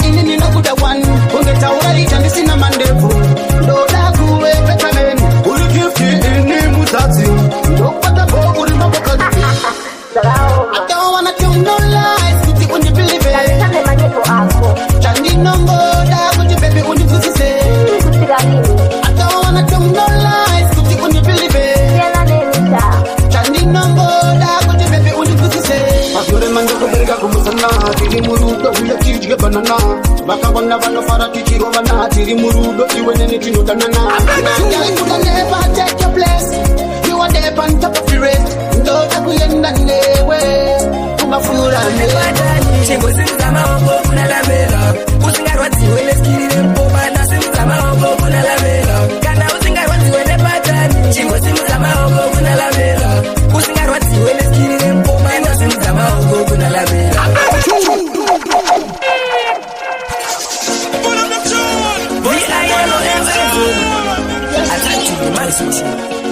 Ini ninakuda one Ungetaura ita ndisina mandevu Ndoda kuwe petamen Uli gifti ini mutati Ndokpata bo uri mabokati I don't wanna tell no lies kuti undibelieve Tane manyeto ako Chaninongola kuti baby undipusise I don't wanna tell no lies kuti undibelieve Jana nenita Chaninongola kuti baby undipusise Afyore manje kubereka kumusana tiri murudo huya chirye banana Bakabona vanofara tichirovana tiri murudo iwe neni tinodanana I could never take your place You are there on top of the rest Ndoda kuyenda newe Kumafura newe Chingo simza maongo kuna lamela Usingarwadziwe neskirire mpoma Na simza maongo kuna lamela Kana usingarwadziwe nepatani Chingo simza maongo kuna lamela Usingarwadziwe neskirire mpoma Na simza maongo kuna lamela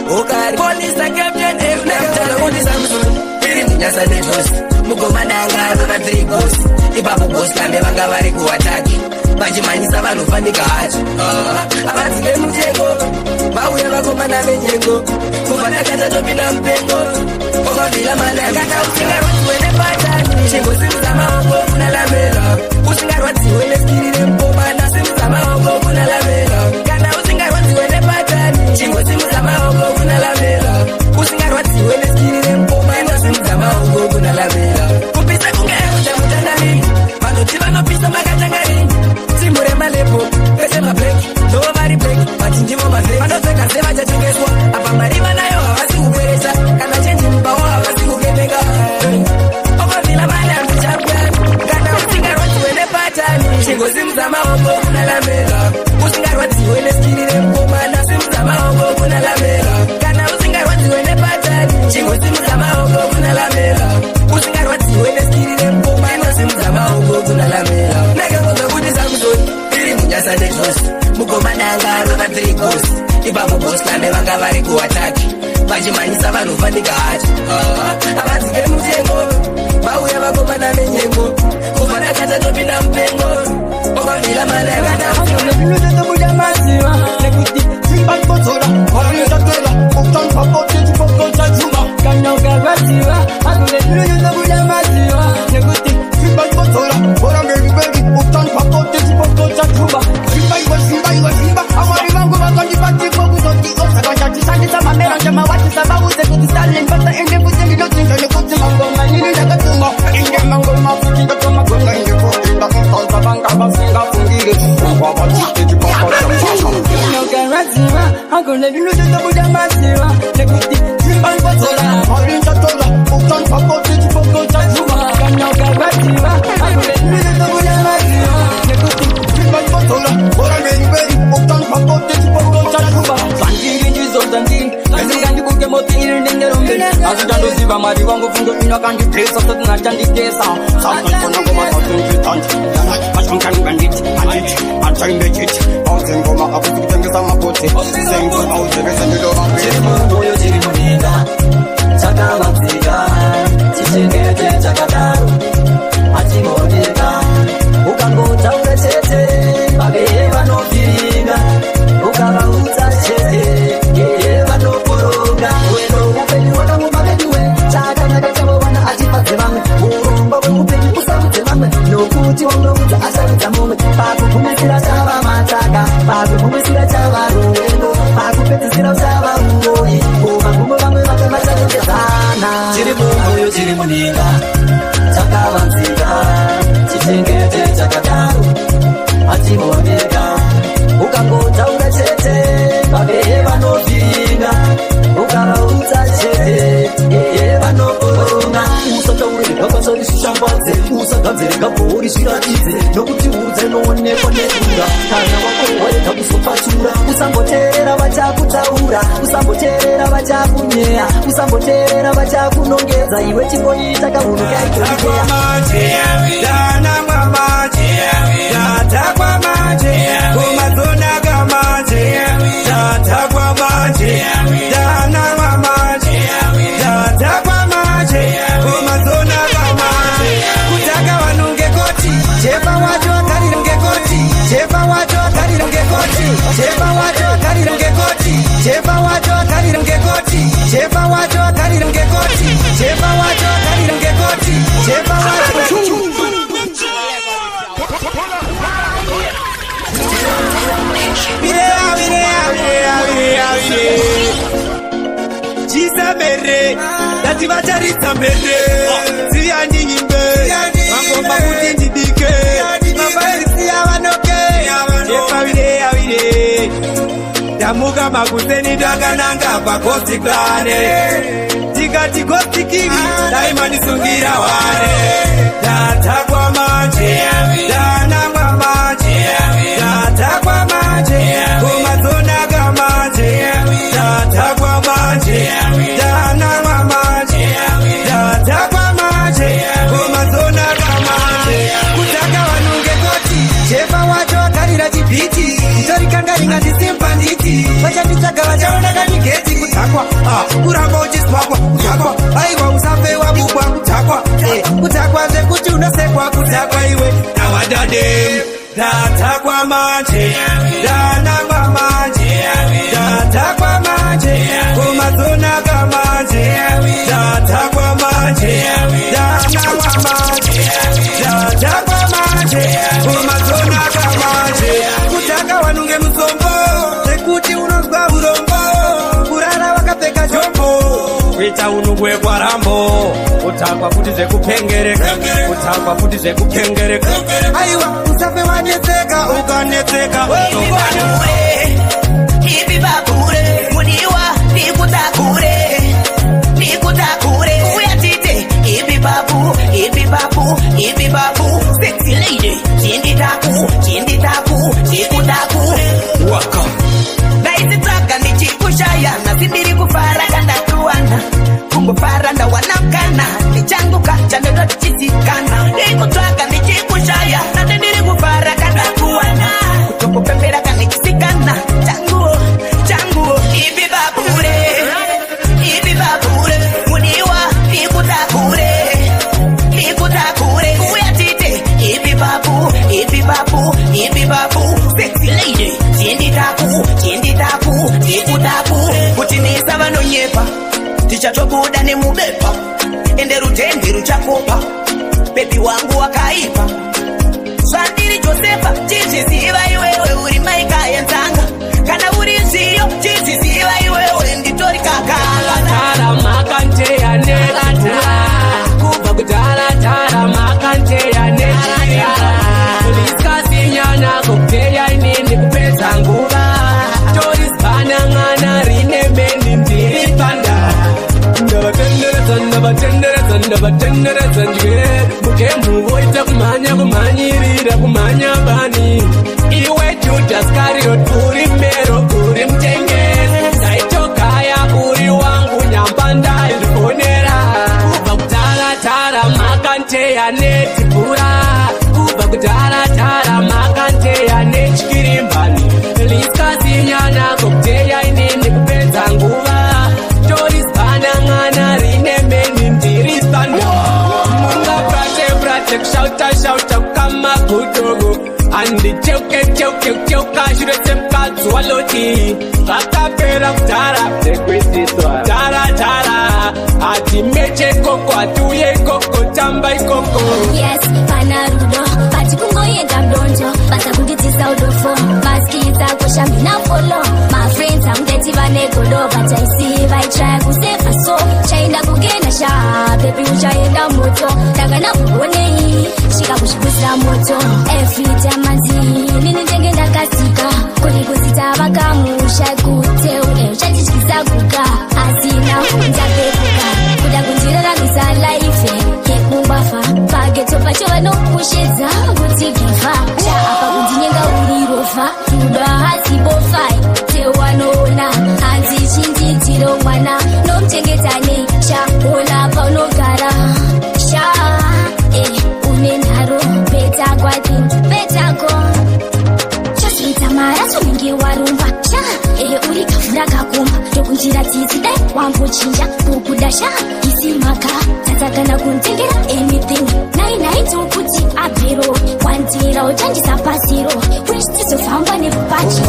Police captain Nafutala kuti Samson Iri munyasa nejosi Mugomananga rona 3 ghost Ipapo ghost kambe vanga vari kuwataki Vachimanyisa vanofanika hacho Avadzile mutengo Vauya vakomana venyengo Kuvanakata topinda mupengo Vakavila mananga Kana usingarwadziwe nepatani Chingo simza maongo kuna lamela Usingarwadziwe neskirire mpoma Na simza maongo kuna lamela Kana usingarwadziwe nepatani Chingo simza maongo kuna lamela Usingarwadziwe neskirire mpoma Na simza maongo kuna lamela Kupisa kungeeuja mutandani Vanoti vanopisa makatangarini Simure malepo Pese mabreki Ndovo vari breki Machinjimo mafeki Vanopfeka seva chachengeswa Apa mariva nayo havasi kuperesa Kana chenji mbawo havasi kukeneka Okavila mali handichapyani Kana usingarwadziwe nepatani Chingo simza maongo kuna lamela Usingarwadziwe neskirire mpoma Na simza maongo kuna lamela Kana usingarwadziwe nepatani Chingo simza maongo kuna lamela Usingarwadziwe neskirire mpoma Na simza maongo kuna lamela Nakangoza kuti Samson Iri munyasa nejosi Mugomananga rona 3 ghost Ipapo ghost kambe vanga vari kuwataki Vachimanyisa vanofanika hacho Avadzike mutengo Vauya vakomana venyengo Kuvanakata topinda mupengo Okavila mananga Kuda maziwa Nekuti Simbakotora Warindatela Kutanpa kote Chipokota Juma Kana ukarwadziwa Akule Nunuza kuda maziwa Nekuti Simbakotora Warindatela Kutanpa kote Chipokota Juma Simba Awari wangu wakandipati Kukuzoti Osakashati Sandisa mamera Jama wati sababuze Kuti Stalin Bata ende kuzendi Notinga Nekuti Mangoma Nini Nakatunga Inge Mangoma Futinga Toma Kuna Inge Futinga Kutanpa Banga Basinga Fungire Ukarwadziwa Akule Nunuza kuda maziwa Nekuti Simbakotora Warindatela Kutanpa kote Chipokota Juma Kana ukarwadziwa Akule Nunuza kuda maziwa Nekuti Simbakotora Warindatela Kutanpa kote Chipokota Juma Zandiri ndizo zandiri Ngezingandibuke moti iri nengerombe Azidandoziva mari wangu fungo inakandidresa Soti nachandikesa Sasa kona ngoma satunjitanji Mashankani banditi Anditi Achaimbe chiti Auze ngoma Akutengesa makote Sengu auze Besendilo vape Chiri mungoyo chiri muninga Chakavanzika Chichengete chakadaru Achimodeka Ukangota urechete Pake vanopinga Ukavaudza chete Yeye vanoporoga Weno upenyu wana mumavediwe Chakanaka chavo wana achipadze vamwe Uromba weupenyu usaudze vamwe Nokuti waunoudza achaudza mumwe Pakupumisira chava mataka Pakupumisira chava ruwengo Pakupedzisira uchava uroyi Umagumo vamwe vakavachatongezana Chiri mumwoyo chiri muninga Chakavanzika Chichengete chakadaru Achimodeka Ukangotaura chete Pave vanopinga Ukavaudza chete Yeye vanoporonga Usotaurire dhokotori usamboteerera vachakunyeya usamboteerera vachakunongedza iwe chingoita kaunhu kaitoikea Dati vacharitsa mbere Siyani nyimbe Mangomba kuti ndidike Mafairisi yavanoke Yepa vile Damuka makuseni dakananga pa Ghost Clan Tikati Ghost King Daima nisungira wale Data kwa manje Dana kwa manje Data kwa manje Kumazona kwa manje Data kwa manje Dana kwa manje Data kwa manje Kumazona kwa manje Kutaka wanunge koti Shefa wacho wakarira chipiti Itori kangaringa disimpa nditi Vachatitsaka vachaona kanigeti kutakwa Kuramba uchiswakwa kutakwa Aiwa usafe wabubwa kutakwa Kutakwa zekuti unasekwa kutakwa iwe Na wadade Data kwa manje Dana kwa manje Data kwa manje Kumazona kwa manje Data kwa manje Dana kwa manje Data kwa manje Kumazona kwa manje Kutaka wanunge msombo Sekuti unozwa urombo Kurara wakapeka jombo Wita unugwe kwa rambo Utakwa futi ze kupengereka Utakwa futi ze kupengereka Aiwa usafe waneteka ukaneteka Hivi bakure Muniwa nikutakure Nikutakure Uyatite Hivi babu Hivi babu Hivi babu Sexy lady Chinditaku Chinditaku Chikutaku Waka Naisitaka nichikushaya Nasindiri kufara kanda tuwana Kumbufara nda wanamkana Nichanguka chandodo chisikana Nikutaka nichikushaya Nasindiri kufara kanda tuwana Kutokupembera kanikisikana Changuo Changuo Ibi babure Ibi babure Muniwa Nikutakure Nikutakure Uyatite Ibi babu Ibi babu Ibi babu Sexy lady Chinditaku Chinditaku Chikutaku Kutinisa vanonyepa Tichatobuda ne mubepa Ende rutende ruchakopa Baby wangu wakaipa Swandiri Josefa Chichiziva iwewe uri maika yenzanga Kana uri ziyo Chichiziva iwewe nditori kakala Tara makante ya negatara Kuba kutara tara makante ya negatara Kuliska sinyana kukeya inini kupeza nguva Toris panangana rine meni mdiri panda Never Buke muvoita kumanya kumanyirira kumanya bani Iwe Judas Kariot uri mero uri mtengezi Saitokaya uri wangu nyambanda ilifonera Kuba kutala tala makante ya neti pura Kuba kutala tala makante ya neti kirimbani Liska zinyana kokteya inini kupenza nguva Toris panangana rine meni mdiri panda Munga brate shauta kama kudogo Andi choke shirete mkazu waloti Kakapera kutara Tara Ati meche koko atuye koko tambai koko Yes, panarudo Pati kungo yenda mdonjo Bata kugitisa udofo Maskiza kusha mina follow My friends amdeti vanegodo Bata isi vai kusefa so Chainda kugena sha Baby uchaenda moto Dagana kugonei Shika kushikusa moto Every time manzi Nini tenge nakasika Kuni kusita bakamu Shai kuteu Chachishikisa kuka Asina Njapepuka Kuda kunjira ramisa life Kekumbafa Pageto pacho wano kusheza Kutikifa Cha apa kundinyenga ulirofa Tuda hasi bofai Tewanona Anzi chindi chinja kukudasha isimaka tatakana kuntengera anything naitokuti abhero kwandira uchandisa pasiro wechitizofamba nepachi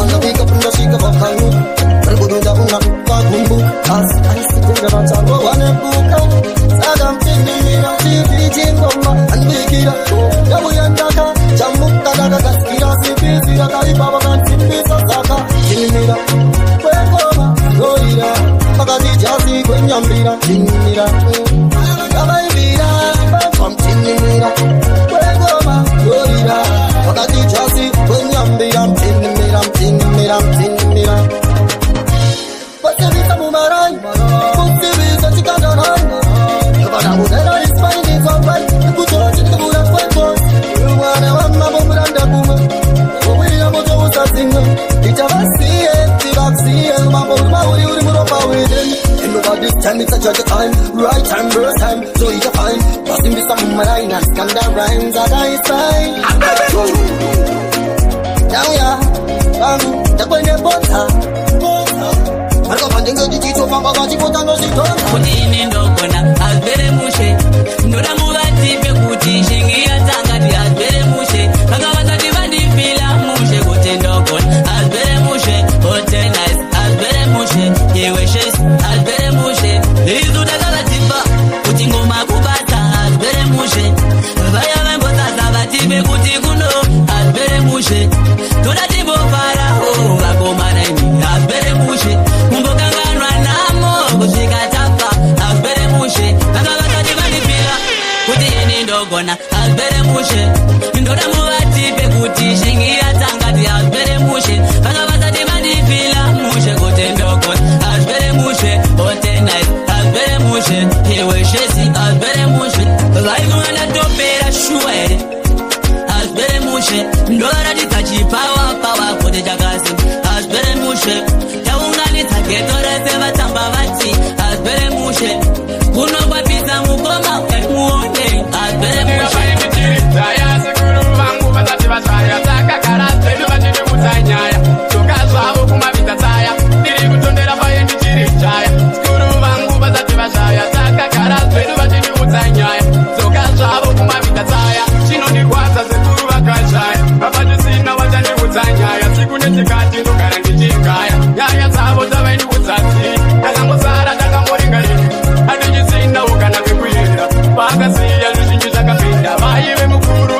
ndasvika pakanyu rikudunda una pagumbu asi aisikunga vatarwa vanebuka saka mtindimira tivichingoma andikira yamuyandaka chamukadakakasikira sipisi yakaipa vakantimbisa saka tinimira kwengoma roira pakati jasi kwenyambira tinimira yavaivira pamtinimira kwengoma roira pakati jasi kwenyambira mtinimira mtinimira mtinimira pasivisa mumarai kusivisa chikandanai yavanamudera ispainizombai ikutochitibura kwekos mwana wamamomuranda kumwe owira moto usasinga itavasiye tivasiye mambo mauri uri muropa weden this time it's such a time, right time, first time, so you can find passing this some my line and scandal rhymes that I say. Now yeah, the point bota, Marco Pandingo di Tito from Babati Potano Siton. Kutini ndokona azbere mushe ndoda mubati pekuti shingia tangati azbere mushe kangawata divandi fila mushe kuti ndokona azbere mushe hote nice azbere mushe yeweshes azbere mushe izudakala tipa kuti ngoma kubata azbere mushe vaya vembotasa vati pekuti kuno azbere mushe toda timbo para ho vakomana imi azbere mushe kumbokanganwa namo kusvika tafa azbere mushe vakavakati vanipira kuti ini ndogona azbere mushe ndoda muvati pekuti shingira tangati azbere mushe vakavasati vanipira mushe kuti ndogona azbere mushe hote nice azbere mushe iweshesi azbere mushe vaivungana topera shuwere azbere mushe ndovaratidza chipawa pawa kuti chakasi azbere mushe taunganidza geto rese vatamba vati azbere mushe kunokwapisa mukoma muone azbere mushe sekuru vangu vasati vataya takagara zvedu vachindimutsa nyaya toka zvavo kumavita tsaya ndiri kutondera paye ndichiri chaya sekuru vangu vasati vataya takagara zvedu vachindimutsa nyaya toka zvavo kumavita tsaya chinondirwadza sekuru vakashaya vapatisina vachandimutsa nyaya siku nechikati ndogara ndichigaya nyaya dzavo dzavaindiudzati takangosara takamboringarira handichisina ukana kwekuyera vakasiya zvizhinji zvakapinda vaive mukuru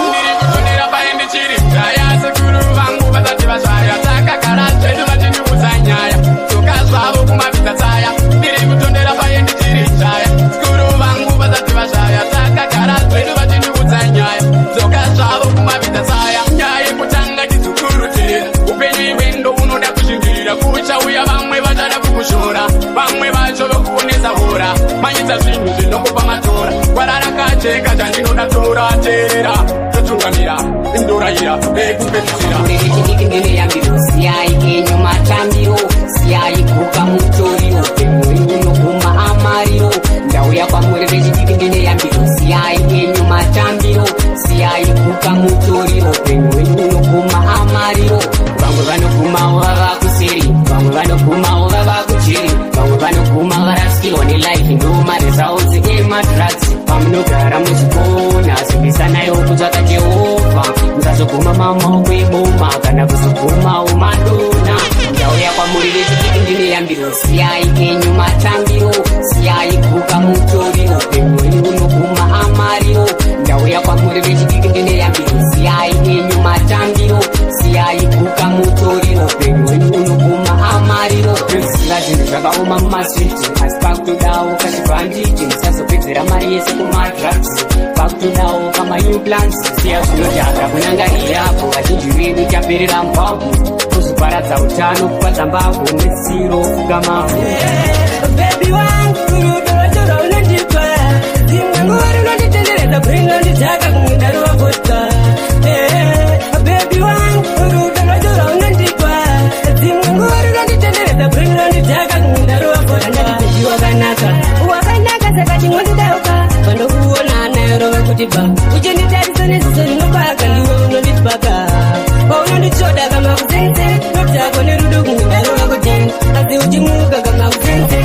ndiri kutondera paye ndichiri chaya sekuru vangu vasati vashaya takagara zvedu vachindiudza nyaya toka zvavo kumavita tsaya ndiri kutondera paye ndichiri chaya sekuru vangu vasati vashaya takagara zvedu vachindiudza nyaya toka zvavo kumavita tsaya nyaya yekutanga tizokurudzira upenyu iwendo unoda kushingirira kuchauya vamwe vachada kukushora vamwe vacho vokuonesa hora manyidza zvinhu zvinokupa matora kwarara kacheka chandinoda tora teerera totungamira indorayira ekupedzisira chidiki ndineyambiro siyai kenyu matambiro siyai kuka mutoriro pemuri unoguma amariro ndauya kwamuri vechidiki ndineyambiro siyai kenyu matambiro siyai kuka mutoriro pemuri unoguma amariro vamwe vanogumawo vava kuseri vamwe vanogumawo vava kuchiri vamwe vanoguma varasikirwa nelife ndomaresults emadrugs pamunogara muchikona zimbisanayo kutsvaka jehovha musazoguma mamaoko eboma kana kuzogumawo madona ndauya kwamuri vechidiki ndineyambiro siyai kenyu matambiro siyai kuka mutoriro pemuri unoguma amariro ndauya kwamuri vechidiki ndineyambiro siyai kenyu matambiro siyai kuka mutoriro pemuri unoguma amariro zviziva zvinhu zvakaoma mumaswiti asi pakutodawo kachibhandiji musazopedzera mari yese kumadrugs pakutodawo kamaimplants siya zvinodhaka kunyangarirapo vazhinji vedu taperera mbavhu kuzviparadza utano kupadza mbavhu nesiro fugamavhu bebi wangu rudo rwacho rwaunondipa dzimwe nguva runonditenderedza kurinondidhaka kumwe ndaruva vodka bebi wangu rudo rwacho rwaunondipa dzimwe nguva runonditenderedza kurinondidhaka kumwe ndaruva vodka ndanditi wakanaka saka chinondidauka pandokuona nayorova kuti ba uchenditarisa neziso rinobaka ndiwe unondibaka paunondichoda kama kusense notako nerudo kumwe ndaruva kuti asi uchimuka kama kusense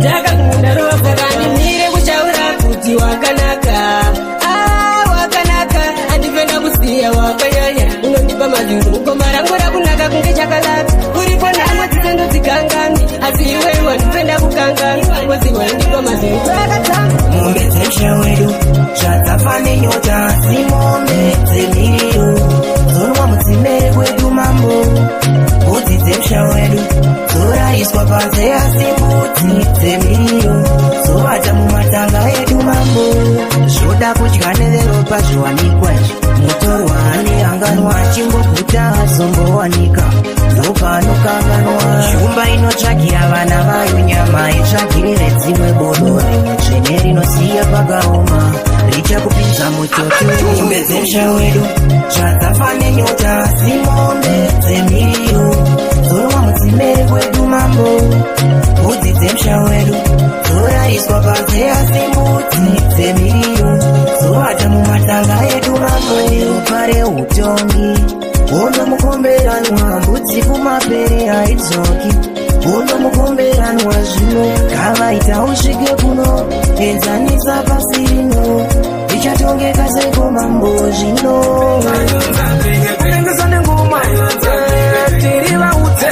takakunda ropa kandimire kuchaura kuti wakanaka wakanaka andipenda kusiya wakanyanya unondipa mazvinhu ngoma rangu rakunaka kunge chakalaka uripo nhamwe dzisendo dzigangani asi iwe wandipenda kukangani kozi wandipa mazvinhu akatanga mombe dzemsha wedu zvadzafa nenyota asi mombe dzemiriyo dzonwa mudzimere wedu mambo mbudzi dzemsha wedu dzoraiswa panze asi mbudzi dzemiriyo dzovata mumatanga edu mambo zvoda kudya neveropa zvowanikwa izvi mutorwa aneanganwa achimboguta azombowanika nopanokanganwa shumba inotsvagira vana vayo nyama itsvagirire dzimwe bodo rimwe tsvene rinosiya pakaoma richakupinza muchoto mombe dzemsha wedu zvadzafa nenyota asi mombe dzemiriyo dzonwa mudzimere wedu mambo mbudzi dzemsha wedu dzoraiswa panze asi mbudzi dzemiriyo dzovata mumatanga edu mambo neropa reutongi unomukomberanwa mbudzi kumapere haidzoki unomukomberanwa zvino kavaita usvike kuno enzanisa pasi rino richatongeka seko mambo zvino kupengesa nengoma tiri vaudze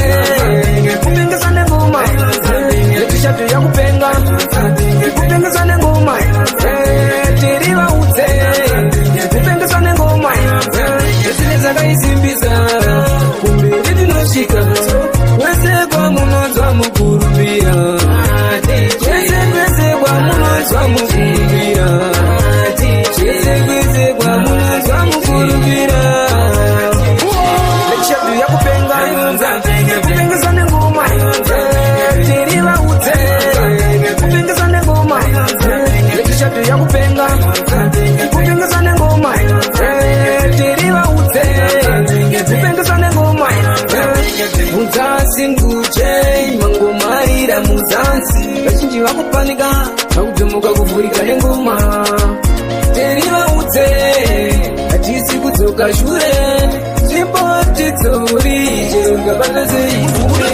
kupengesa nengoma tichatu yakupenga kupengesa nengoma tiri vaudze kupengesa nengoma zakaisimbisa kumberi tinosvika wese kwamunonzwa mukurumbira kwese kwamunonzwa mukurumbira kwese kwamunonzwa mukurumbira chadu yakupenga kupengesa nengoma tiri vaudze kupengesa nengoma chadu yakupenga kupengesa nengoma tiri vaudze kupengesa nengoma mudzansi nguje mangomaira mudzansi vazhinji vakupanika vakudzomoka kuvhurika nengoma tiri vaudze hatisi kudzoka shure zvipotitsori jerongabana zeikure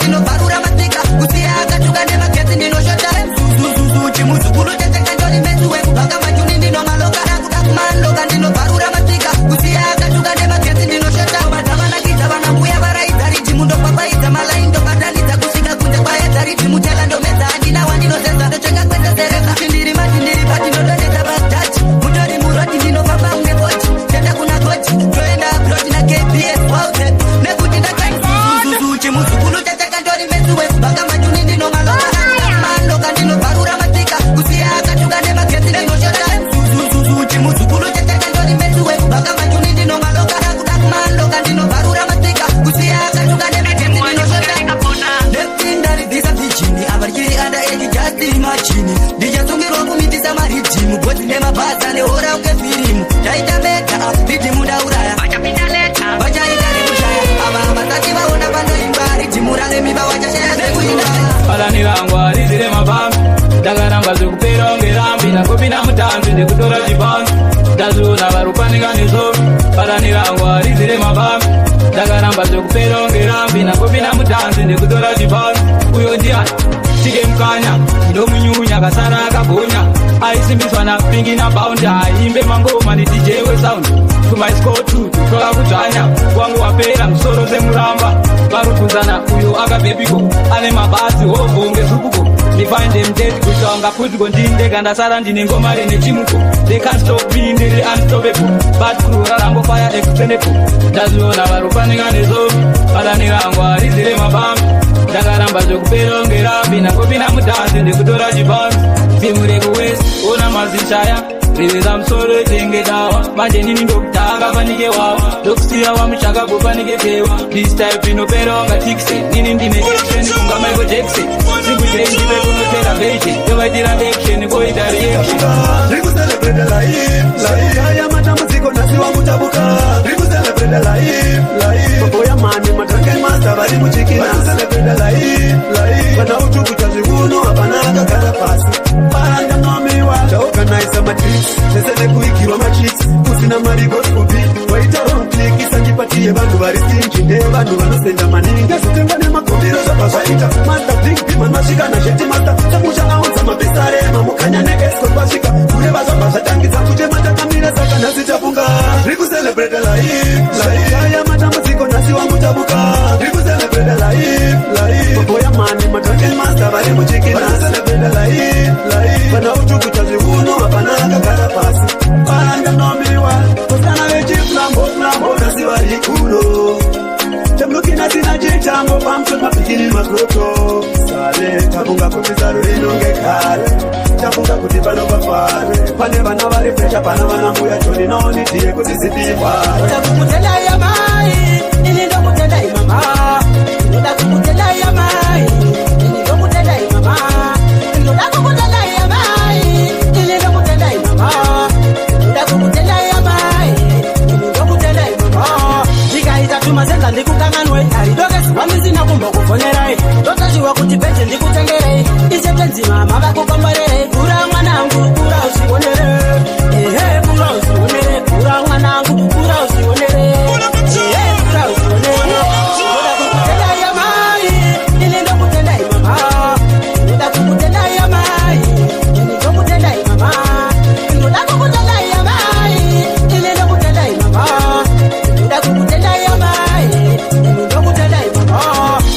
ndinobvarura masika kusiya akatuka nemagetsi ndinoshota zuzuzu chimuzukuru tetekandori metu wekubhaka majuni ndinomalokara kuda kumaloka ndinobvarura masika kusiya akatuka nemagetsi ndinoshota vatavanakidza vana mbuya varaidza rijimu ndokwapaidza malai ndobatanidza kusvika kunze kwaedza rijimu tela ndomedza handina wandinozeza ndotenga kwezezereka tindiri mati ndiri pati ndodonedza badhaji mutori muroti ndinofamba kunge boti tenda kuna goti toenda abroti na kbs wauze nekuti ndakaizuzuzu chimuzukuru tetekandori metu wekubhaka majuni ndinomalokara maloka ndinobvarura masika kusiya akatuka nemagetsi ndinoshota zuzuzu chimuzukuru tetekandori metu wekubhaka majuni ndinomalokara kuda kumaloka ndinobvarura masika kusiya akatuka nemagetsi ndinoshota neptindaridhisa vijini avarikiri anda eji just imagine ndichasungirwa kumitisa marijimu bhodzi nemabhaza nehora ukefirimu taita mega rijimu ndauraya vachapinda leta vachaita rekushaya ava vasati vaona panoimba rijimu ralemiba wachashaya zvekuinaya alani vangu arizire mabambi ndakaramba zvekupera ungerambi ndakopinda mutanzi ndekutora chipanzi ndazviona varupanika nezovi alani vangu arizire mabambi ndakaramba zvekupera ungerambi ndakopinda mutanzi ndekutora chipanzi uyo ndiani tike mukanya ndomunyunya kasara akagonya aisimbiswa napingi nabaundi aimbe mangoma nedj wesound kumaiscotu toka kudzvanya wangu wapera musoro semuramba varubvunzana uyo akabhebiko ane mabhazi hobho ngezubuko ndifainde muteti kuita wanga putiko ndindega ndasara ndine ngoma rine chimuko they can't stop me ndiri unstoppable but kurora rango fire extendable ndazviona varupanika nezovi padani rangu arizire mabambi ndakaramba zvekupera ungerambi nakopinda mutanzi ndekutora chipanzi timu rekuwest ona mazishaya riveza musoro tenge dawa manje nini ndokutanga panike wawa ndokusiya wamuchaka panike pewa this type inopera wanga tikse nini ndine action kunga Michael Jackson sikujei ndive kunotera version yovaitira action koita reaction Celebrate life haya matambudziko nasi wamutabuka celebrate life mambo ya mani matange master vari kuchikina celebrate life kana utukuta zviuno hapana akagara pasi paranga nomiwa chaorganize matrix sese nekuigirwa machicks kusina mari gospel waita wrong click isandipatie vanhu vari stingy ndevanhu vanosenda maningi zitengwa nemakombiro ndakupisa ruinonge kare chafunga kuti panopafare pane vana vari pesha pana vana mbuya choni naonitiye kuti zidifare ndakukutenda yamai ini ndokutenda imama ndakukutenda yamai ini ndokutenda imama ndakukutenda yamai ini ndokutenda imama ndakukutenda yamai ini ndokutenda imama ndikaita tumasenza ndikukanganwe aridokesi wamizina kumbo kufonerai ndotashiwa kuti peche ndikutengerei isetenzima mavakukomborerei kura mwanangu kura usionere ehe kura usionere kura mwanangu kura usionere ehe kura usionere ndakukutenda yamai ini ndokutenda imama ndakukutenda yamai ini ndokutenda imama ndakukutenda yamai ini ndokutenda imama ndakukutenda yamai ini ndokutenda imama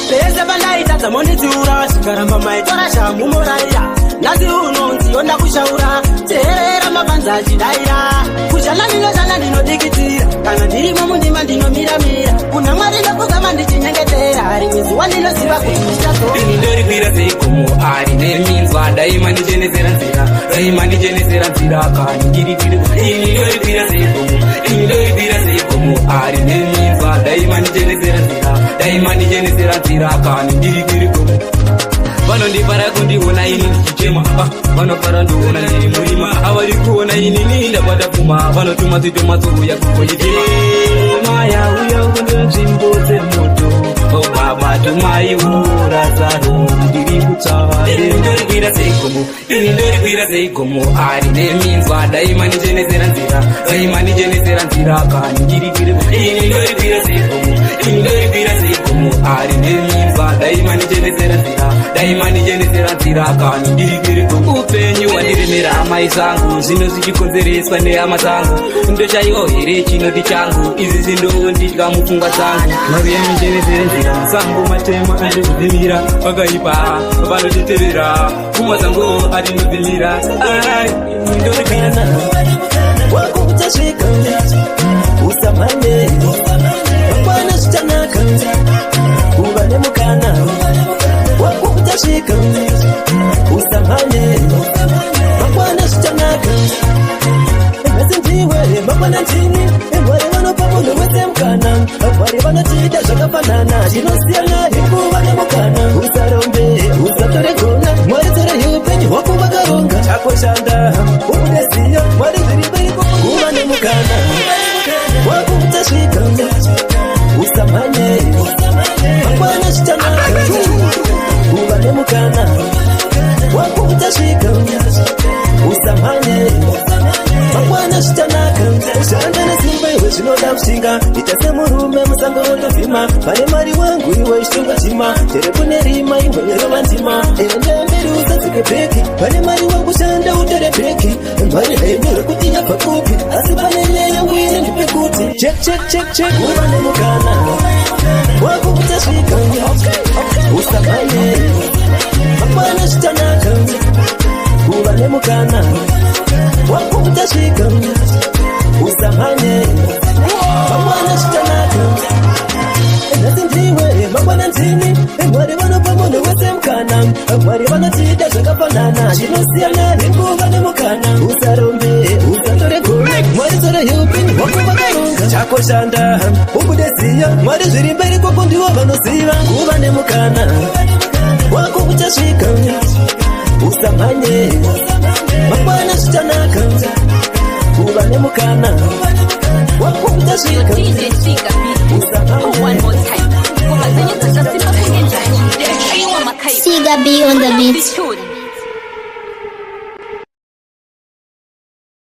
pese bandaita monitiura shikaramba maitora shamumoraya nasi uno nziyonda kushaura teerera mabanza achidaira kushana ndinoshanda ndinodikitira kana ndirimo mundima ndinomiramira kuna mwari ndokugama ndichinyengetera rimwe zuva ndinoziva kuti ndichazoini ndoripira seikomo ari neminzwa daima ndichenesera nzira daima ndichenesera nzira kani ndiripira ini ndoripira seikomo ini ndoripira seikomo ari neminzwa daima ndichenesera nzira daima ndichenesera nzira kani ndiripirikomo vanondipara kundiona ini ndichichema vanopara ndiona ndiri murima avari kuona ini nindabata pfuma vanotuma zitomatsouya kukoitima yauya kundonzvimbo dzemoto obaba tomaiurasaro ndiri kutsava ini ndoripira seikomo ini ndoripira seikomo ari neminzwa daima ndichenesera nzira daima ndichenesera nzira kani ndiripire ini ndoripira seikomo ini ndoripira seikomo ari neminzwa daima ndichenesera nzira daima ndichenesera nzira kani ndiripire upenyu wandiremera amai zangu zvino zvichikonzereswa nehama dzangu ndochaiwo here chinoti changu izvi zvindonditya mupfungwa dzangu mari yemuchenesere nzira musango matema andikuvhimira vakaipa vanotitevera pfungwa dzangu atinobvimira ndoripirana wakutasvika usamhanye mangwana zvichanaka kuva nemukana wakutasvika usamhanye mangwana zvichanaka nhasi ndiwe mangwana ndini emwari vanopa munhu wese mukana mwari vanotida zvakafanana zvinosiyana hekuva nemukana usarombe usatore gona mwari tore yeupenyu hwako vakaronga chakoshanda ubude ziyo mwari zviri mberi kuva nemukana wakutasvika usamhanye mangwana zvichanaka kuva nemukana wakutasvika usamhanye mangwana zvichanaka shanda nesimba iwe zvinoda kushinga ita semurume musango rotovhima pane mari wangu iwe ishonga chima tere kune rima iwe rova ndima enda mberi usadzike bheki pane mari wangu shanda utore bheki mari hainyorwe kuti yabva kupi asi pane nyaya yangu ine ndipekuti chek kuva nemukana wakutasvika usamhanye mangwana zvichanaka kuva nemukana wakutasvika usamhanye mangwana zvichanaka nhasi ndiwe mangwana ndini mwari vanopa munhu wese mukana mwari vanotida zvakafanana zvinosiyana nekuva nemukana usarombe usatore gona mwari tore yeupenyu hwako vakaronga chakoshanda ubude ziya mwari zviri mberi kwako ndivo vanoziva kuva nemukana wakutasvika usamhanye mangwana zvichanaka kuva nemukana wakutasvika Siga B on the beat.